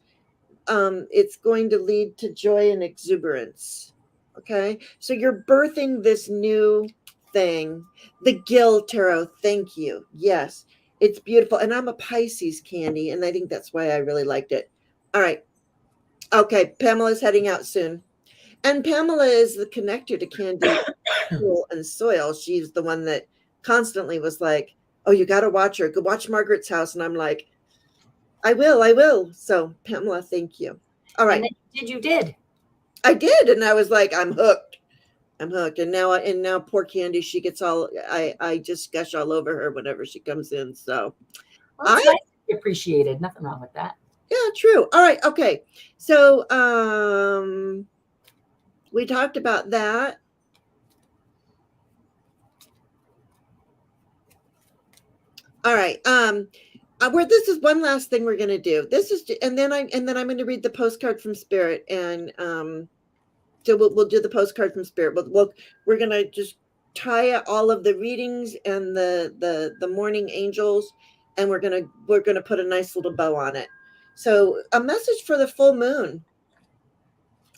it's going to lead to joy and exuberance. Okay. So you're birthing this new thing. The Gil Tarot. Thank you. Yes, it's beautiful. And I'm a Pisces, Candy, and I think that's why I really liked it. All right. Okay. Pamela's heading out soon. And Pamela is the connector to Candy Pool and Soil. She's the one that constantly was like, oh, you got to watch her. Go watch Margaret's house. And I'm like, I will. So Pamela, thank you. All right. And you did. I did. And I was like, I'm hooked. And now poor Candy, she gets all, I just gush all over her whenever she comes in. So well, it's nice to be appreciated. Nothing wrong with that. Yeah, true. All right. Okay. So, we talked about that. All right. Where this is one last thing we're gonna do. This is, and then I'm going to read the postcard from Spirit, and so we'll do the postcard from Spirit. We're gonna just tie all of the readings and the morning angels, and we're gonna put a nice little bow on it. So a message for the full moon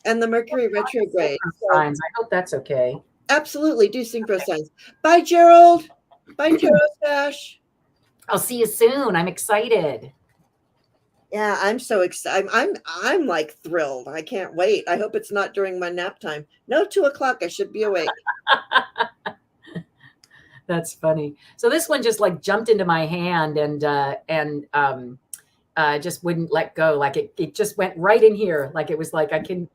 and the Mercury retrograde. Signs. I hope that's okay. Absolutely, do synchro signs. Bye, Gerald. Bye, Tarot Stash. I'll see you soon. I'm excited. Yeah, I'm so excited. I'm like thrilled. I can't wait. I hope it's not during my nap time. No, 2:00. I should be awake. That's funny. So this one just like jumped into my hand and just wouldn't let go. Like it just went right in here. Like it was like I can.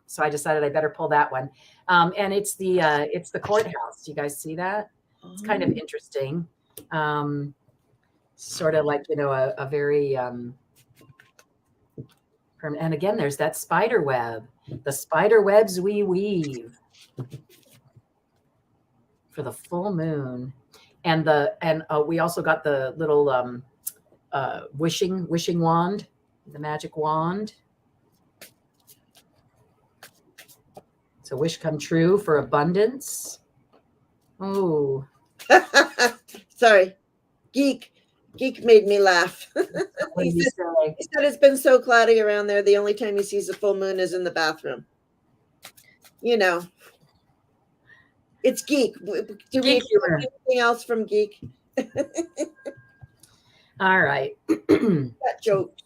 So I decided I better pull that one. And it's the courthouse. Do you guys see that? It's kind of interesting. Sort of like, a very, and again, there's that spider web, the spider webs we weave for the full moon. And we also got the little, wishing wand, the magic wand. So wish come true for abundance. Oh, sorry. Geek made me laugh. What did you say? He said it's been so cloudy around there. The only time he sees the full moon is in the bathroom. It's Geek. Do we have anything else from Geek? All right. That jokes.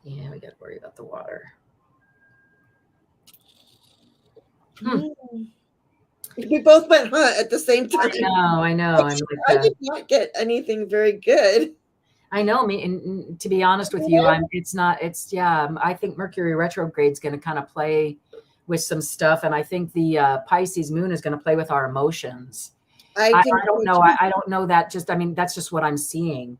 Yeah, we got to worry about the water. We both went at the same time. I know. I did not get anything very good. I know. And to be honest with you, I think Mercury retrograde is going to kind of play with some stuff. And I think the Pisces moon is going to play with our emotions. I don't know. I don't know that that's just what I'm seeing.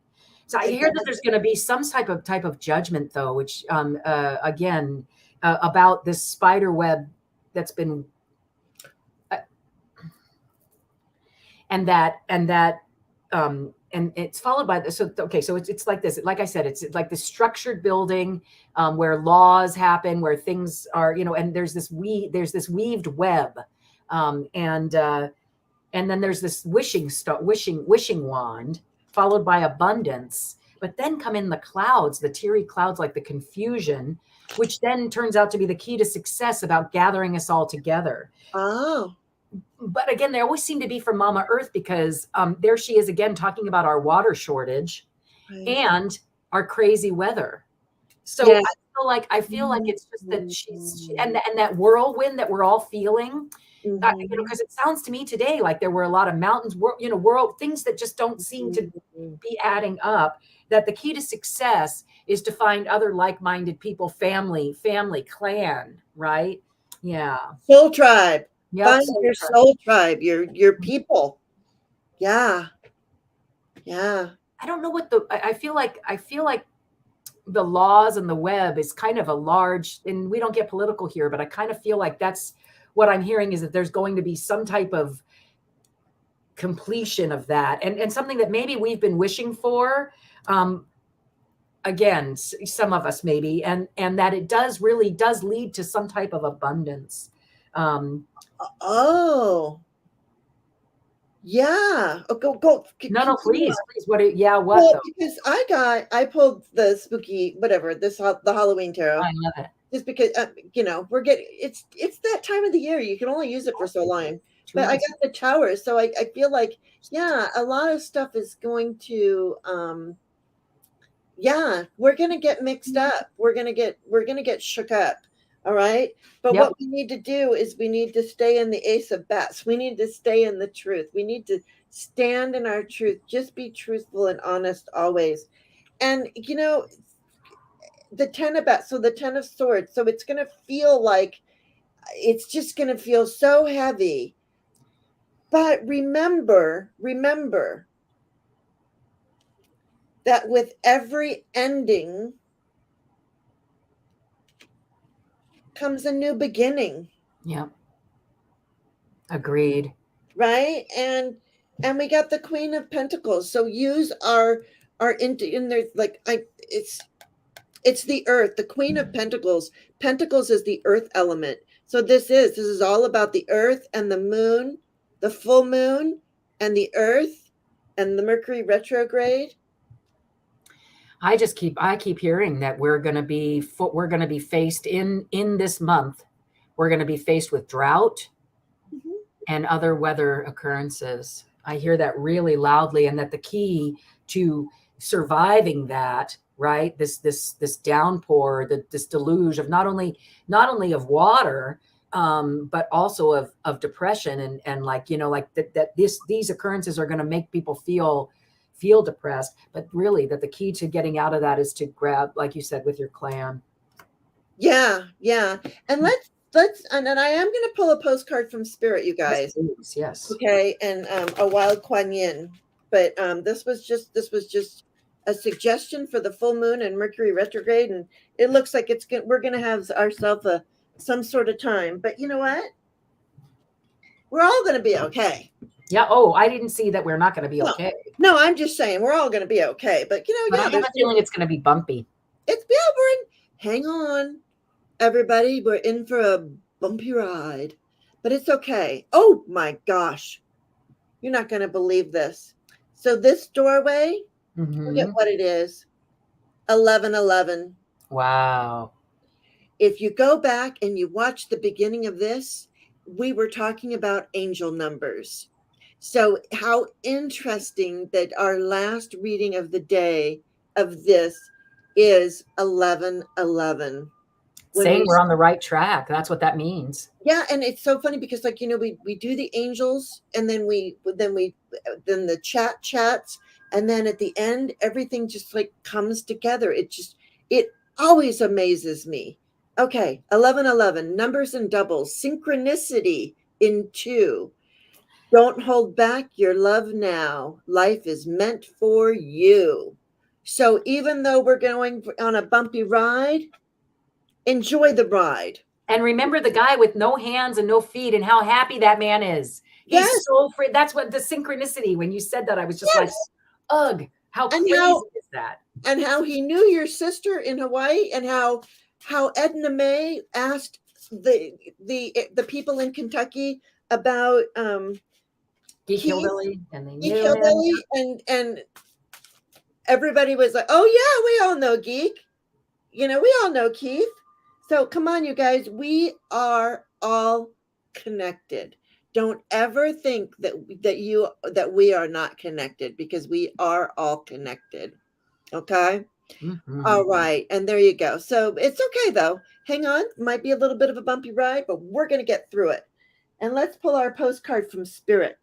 So I hear that there's going to be some type of judgment though, which again, about this spider web that's been, and it's followed by this. So it's like this. Like I said, it's like this structured building where laws happen, where things are, and there's this weaved web, and then there's this wishing wand, followed by abundance. But then come in the clouds, the teary clouds, like the confusion, which then turns out to be the key to success about gathering us all together. Oh. but again, they always seem to be from Mama Earth, because there she is again talking about our water shortage Right. and our crazy weather. So Yeah. I feel like it's just that and that whirlwind that we're all feeling, you know, Mhm. because it sounds to me today like there were a lot of mountains, you know, world things that just don't seem to Mhm. be adding up. That the key to success is to find other like-minded people, family, clan, right? Yeah. Soul tribe. Yep. Find So your soul tribe, your people. Yeah. Yeah. I don't know what I feel like the laws and the web is kind of a large, and we don't get political here, but I kind of feel like that's what I'm hearing, is that there's going to be some type of completion of that, and something that maybe we've been wishing for, um, again, some of us maybe, and that it does lead to some type of abundance. um, Oh. Yeah. Oh, go. no, Continue on. please, yeah, what Well, though? because I pulled the spooky whatever the Halloween tarot I love it. just because we're getting it's that time of the year. You can only use it for so long. Two But I months got the tower, so I feel like yeah, a lot of stuff is going to yeah, we're gonna get mixed up. We're gonna get shook up. All right. But Yep. what we need to do is we need to stay in the ace of bats. We need to stay in the truth. We need to stand in our truth. Just be truthful and honest always. And the 10 of bats, so the 10 of swords. So it's gonna feel like it's just gonna feel so heavy. But remember that with every ending comes a new beginning, Yep. Agreed. right? And we got the Queen of Pentacles. So use our into in there like I it's the earth, the Queen of Pentacles. Pentacles is the earth element. So this is all about the earth and the moon, the full moon and the earth and the Mercury retrograde. I keep hearing that we're going to be faced in this month. We're going to be faced with drought Mhm. and other weather occurrences. I hear that really loudly, and that the key to surviving that, right? This downpour, this deluge of not only of water, but also of depression, and like, like that these occurrences are going to make people feel depressed, but really that the key to getting out of that is to grab, like you said, with your clan. Yeah, yeah. And let's and I am gonna pull a postcard from spirit, you Yes, guys. please. Yes. Okay, and a wild Kuan Yin. But this was just a suggestion for the full moon and Mercury retrograde, and it looks like we're gonna have ourselves some sort of time. But you know what? We're all gonna be okay. Yeah. Oh, I didn't see that we're not going to be No, okay, no, I'm just saying we're all gonna be okay. But but I yeah, have a feeling it's going to be bumpy. we're in. Hang on, everybody. We're in for a bumpy ride, but it's okay. Oh my gosh, you're not gonna believe this. So this doorway. Look at Hmm. what it is. 1111. Wow. If you go back and you watch the beginning of this, we were talking about angel numbers. So, how interesting that our last reading of the day of this is 1111. When Saying we we're on the right track. That's what that means. Yeah, and it's so funny because like we do the angels and then the chats and then at the end everything just like comes together. It always amazes me. Okay, 1111 numbers and doubles, synchronicity in 2. Don't hold back your love now. Life is meant for you. So even though we're going on a bumpy ride, enjoy the ride. And remember the guy with no hands and no feet, and how happy that man is. He's Yes, so free. That's what the synchronicity. When you said that, I was just like, yes. ugh, how And crazy is that? how he knew your sister in Hawaii, and how Edna May asked the people in Kentucky about Geek Keith, Hillbilly, and they Geek knew him. Hillbilly, and everybody was like, "Oh yeah, we all know Geek. We all know Keith." So come on, you guys, we are all connected. Don't ever think that we are not connected, because we are all connected. Okay. All right. And there you go. So it's okay though. Hang on. Might be a little bit of a bumpy ride, but we're going to get through it. And let's pull our postcard from Spirit.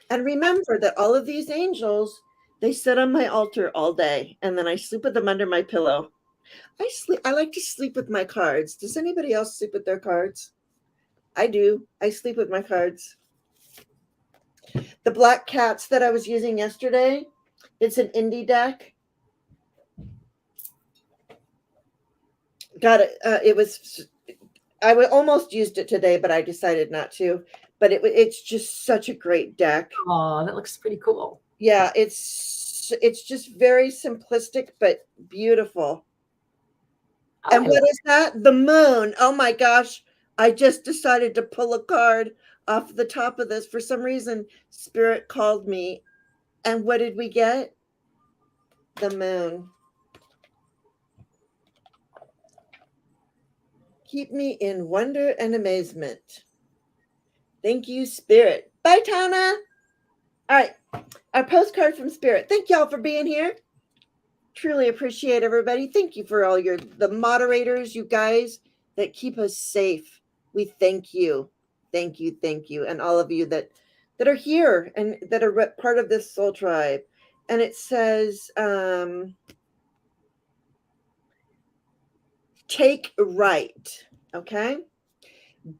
And remember that all of these angels, they sit on my altar all day, and then I sleep with them under my pillow. I like to sleep with my cards. Does anybody else sleep with their cards? I do. I sleep with my cards. The black cats that I was using yesterday, it's an indie deck. Got it. I almost used it today, but I decided not to. But it's just such a great deck. Oh, that looks pretty cool. Yeah, it's just very simplistic but beautiful. And what is that? The moon. Oh my gosh. I just decided to pull a card off the top of this. For some reason, Spirit called me. And what did we get? The moon. Keep me in wonder and amazement. Thank you, Spirit. Bye, Tana. All right. Our postcard from Spirit. Thank y'all for being here. Truly appreciate everybody. Thank you for all the moderators, you guys that keep us safe. We thank you. Thank you. Thank you. And all of you that are here and that are part of this soul tribe. And it says, take right. Okay.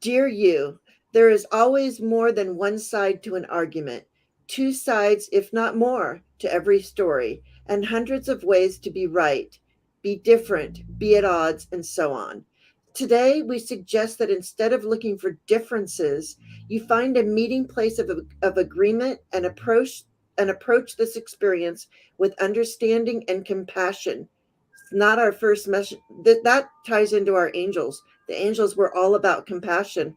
Dear you, there is always more than one side to an argument, two sides, if not more, to every story, and hundreds of ways to be right, be different, be at odds, and so on. Today, we suggest that instead of looking for differences, you find a meeting place of agreement and approach this experience with understanding and compassion. It's not our first message. That ties into our angels. The angels were all about compassion.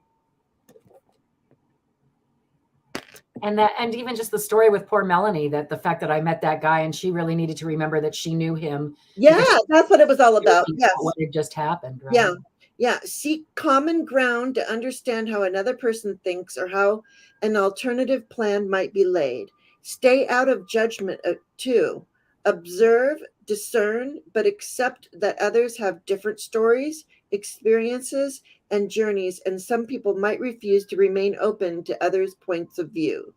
And even just the story with poor Melanie, that the fact that I met that guy and she really needed to remember that she knew him. Yeah, that's what it was all about. Yes. What had just happened. Right? Yeah. Yeah. Seek common ground to understand how another person thinks or how an alternative plan might be laid. Stay out of judgment too. Observe, discern, but accept that others have different stories, experiences, and journeys, and some people might refuse to remain open to others' points of view.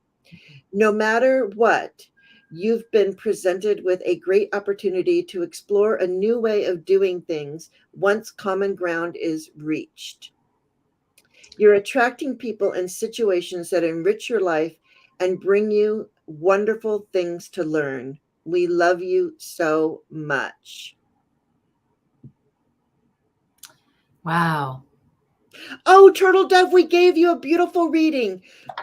No matter what, you've been presented with a great opportunity to explore a new way of doing things once common ground is reached. You're attracting people and situations that enrich your life and bring you wonderful things to learn. We love you so much. Wow. Oh, Turtle Dove, we gave you a beautiful reading.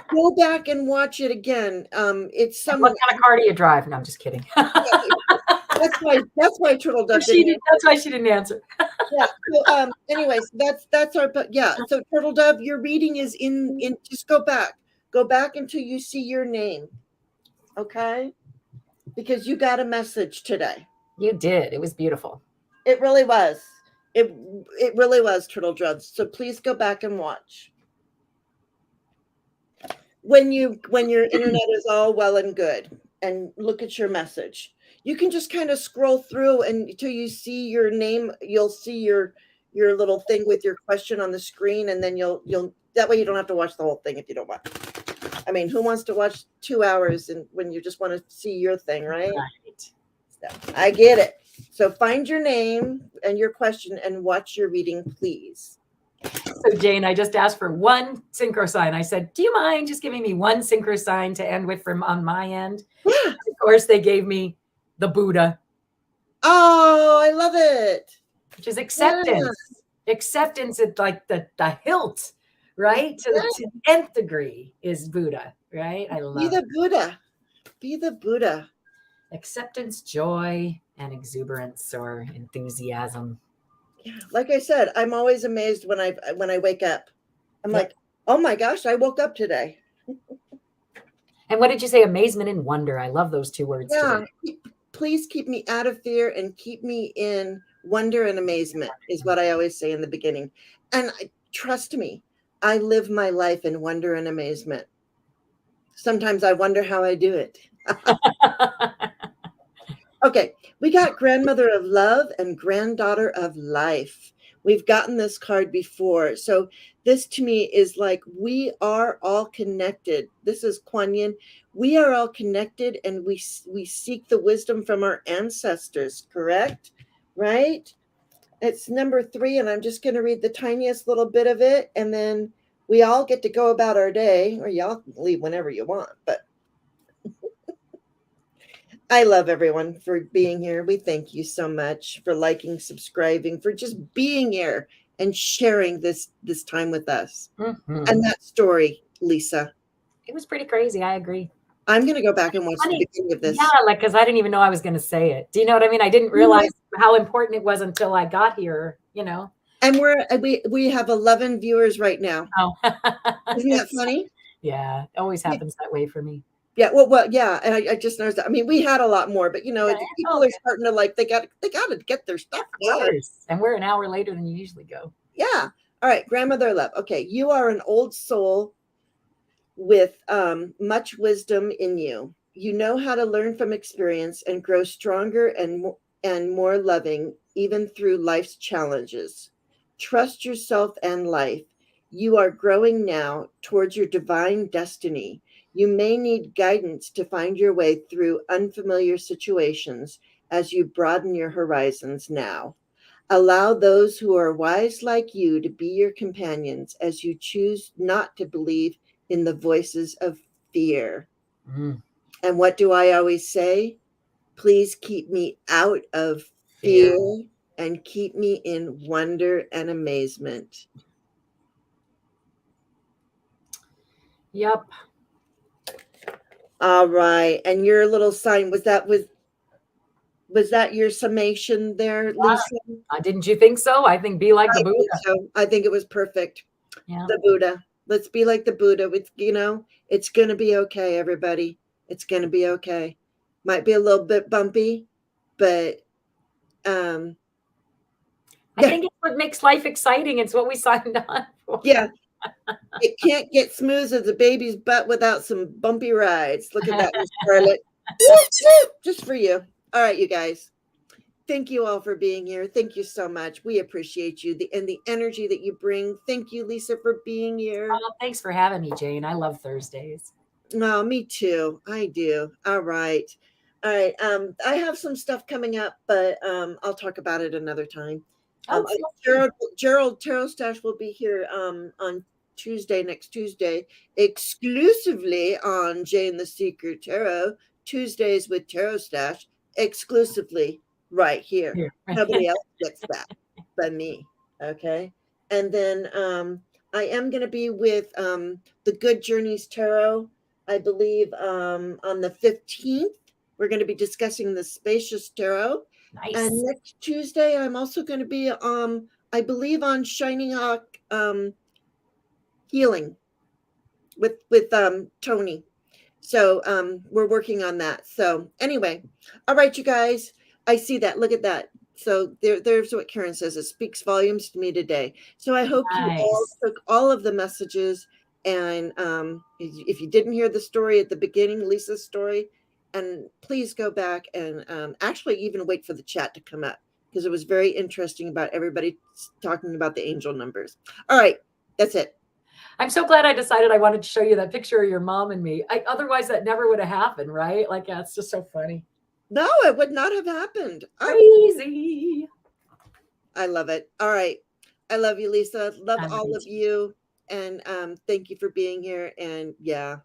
Go back and watch it again. It's someone. What kind of car do you drive? No, I'm just kidding. That's why Turtle Dove that's why she didn't answer. Yeah. So, anyways, that's our. But yeah. So Turtle Dove, your reading is in. Just go back. Go back until you see your name. Okay. Because you got a message today. You did. It was beautiful. It really was. It really was, Turtle Dove. So please go back and watch. When your internet is all well and good, and look at your message, you can just kind of scroll through until you see your name. You'll see your little thing with your question on the screen, and then you'll that way you don't have to watch the whole thing if you don't want. I mean, who wants to watch 2 hours and when you just want to see your thing, right? Right. So, I get it. So find your name and your question and watch your reading, please. So Jane, I just asked for one synchro sign. I said, do you mind just giving me one synchro sign to end with from on my end? Yeah. Of course, they gave me the Buddha. Oh, I love it. Which is acceptance. Yeah. Acceptance at like the hilt, right? To the nth degree is Buddha, right? I love Be the Buddha. Be the Buddha. Acceptance, joy, and exuberance or enthusiasm. Yeah, like I said, I'm always amazed when I wake up. I'm like, oh my gosh, I woke up today. And what did you say? Amazement and wonder. I love those two words. Yeah. Please keep me out of fear and keep me in wonder and amazement is what I always say in the beginning. And trust me, I live my life in wonder and amazement. Sometimes I wonder how I do it. Okay, we got grandmother of love and granddaughter of life. We've gotten this card before. So this to me is like we are all connected. This is Kuan Yin. We are all connected and we seek the wisdom from our ancestors, correct? Right? It's number 3 and I'm just going to read the tiniest little bit of it and then we all get to go about our day, or y'all can leave whenever you want, but I love everyone for being here. We thank you so much for liking, subscribing, for just being here and sharing this time with us. Mm-hmm. And that story, Lisa. It was pretty crazy. I agree. I'm going to go back and watch the beginning of this. Yeah, like because I didn't even know I was going to say it. Do you know what I mean? I didn't realize how important it was until I got here. And we have 11 viewers right now. Oh. Isn't that funny? Yeah, it always happens that way for me. Yeah, well, yeah, and I just noticed that. I mean, we had a lot more, but people are starting to like they got to get their stuff out. And we're an hour later than you usually go. Yeah. All right, grandmother love. Okay, you are an old soul with much wisdom in you. You know how to learn from experience and grow stronger and more loving, even through life's challenges. Trust yourself and life. You are growing now towards your divine destiny. You may need guidance to find your way through unfamiliar situations as you broaden your horizons now. Allow those who are wise like you to be your companions as you choose not to believe in the voices of fear. Mm. And what do I always say? Please keep me out of fear and keep me in wonder and amazement. Yep. All right. And your little sign, was that your summation there, Lisa? Didn't you think so? I think be like the Buddha. So. I think it was perfect. Yeah. The Buddha. Let's be like the Buddha. It's going to be okay, everybody. It's going to be okay. Might be a little bit bumpy, but I think it's what makes life exciting. It's what we signed on for. Yeah. It can't get smooth as a baby's butt without some bumpy rides. Look at that, Scarlett. Just for you. All right, you guys. Thank you all for being here. Thank you so much. We appreciate you and the energy that you bring. Thank you, Lisa, for being here. Oh, thanks for having me, Jane. I love Thursdays. Oh, me too. I do. All right. All right. I have some stuff coming up, but I'll talk about it another time. Gerald Tarot Stash will be here on next Tuesday, exclusively on Jane the Secret Tarot. Tuesdays with Tarot Stash, exclusively right here. Nobody else gets that but me. Okay. And then I am going to be with the Good Journeys Tarot, I believe on the 15th. We're going to be discussing the Spacious Tarot. Nice. And next Tuesday, I'm also going to be, I believe, on Shining Hawk Healing with Tony. So we're working on that. So anyway, all right, you guys. I see that. Look at that. So there's what Karen says. It speaks volumes to me today. So I hope you all took all of the messages. And if you didn't hear the story at the beginning, Lisa's story, and please go back and actually even wait for the chat to come up because it was very interesting about everybody talking about the angel numbers. All right, that's it. I'm so glad I decided I wanted to show you that picture of your mom and me. Otherwise, that never would have happened, right? Like, yeah, it's just so funny. No, it would not have happened. Crazy. I love it. All right. I love you, Lisa. Love all of you. And thank you for being here. And yeah.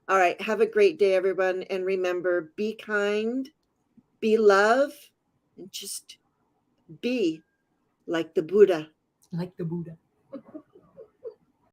All right. Have a great day, everyone. And remember, be kind, be love, and just be like the Buddha. Like the Buddha.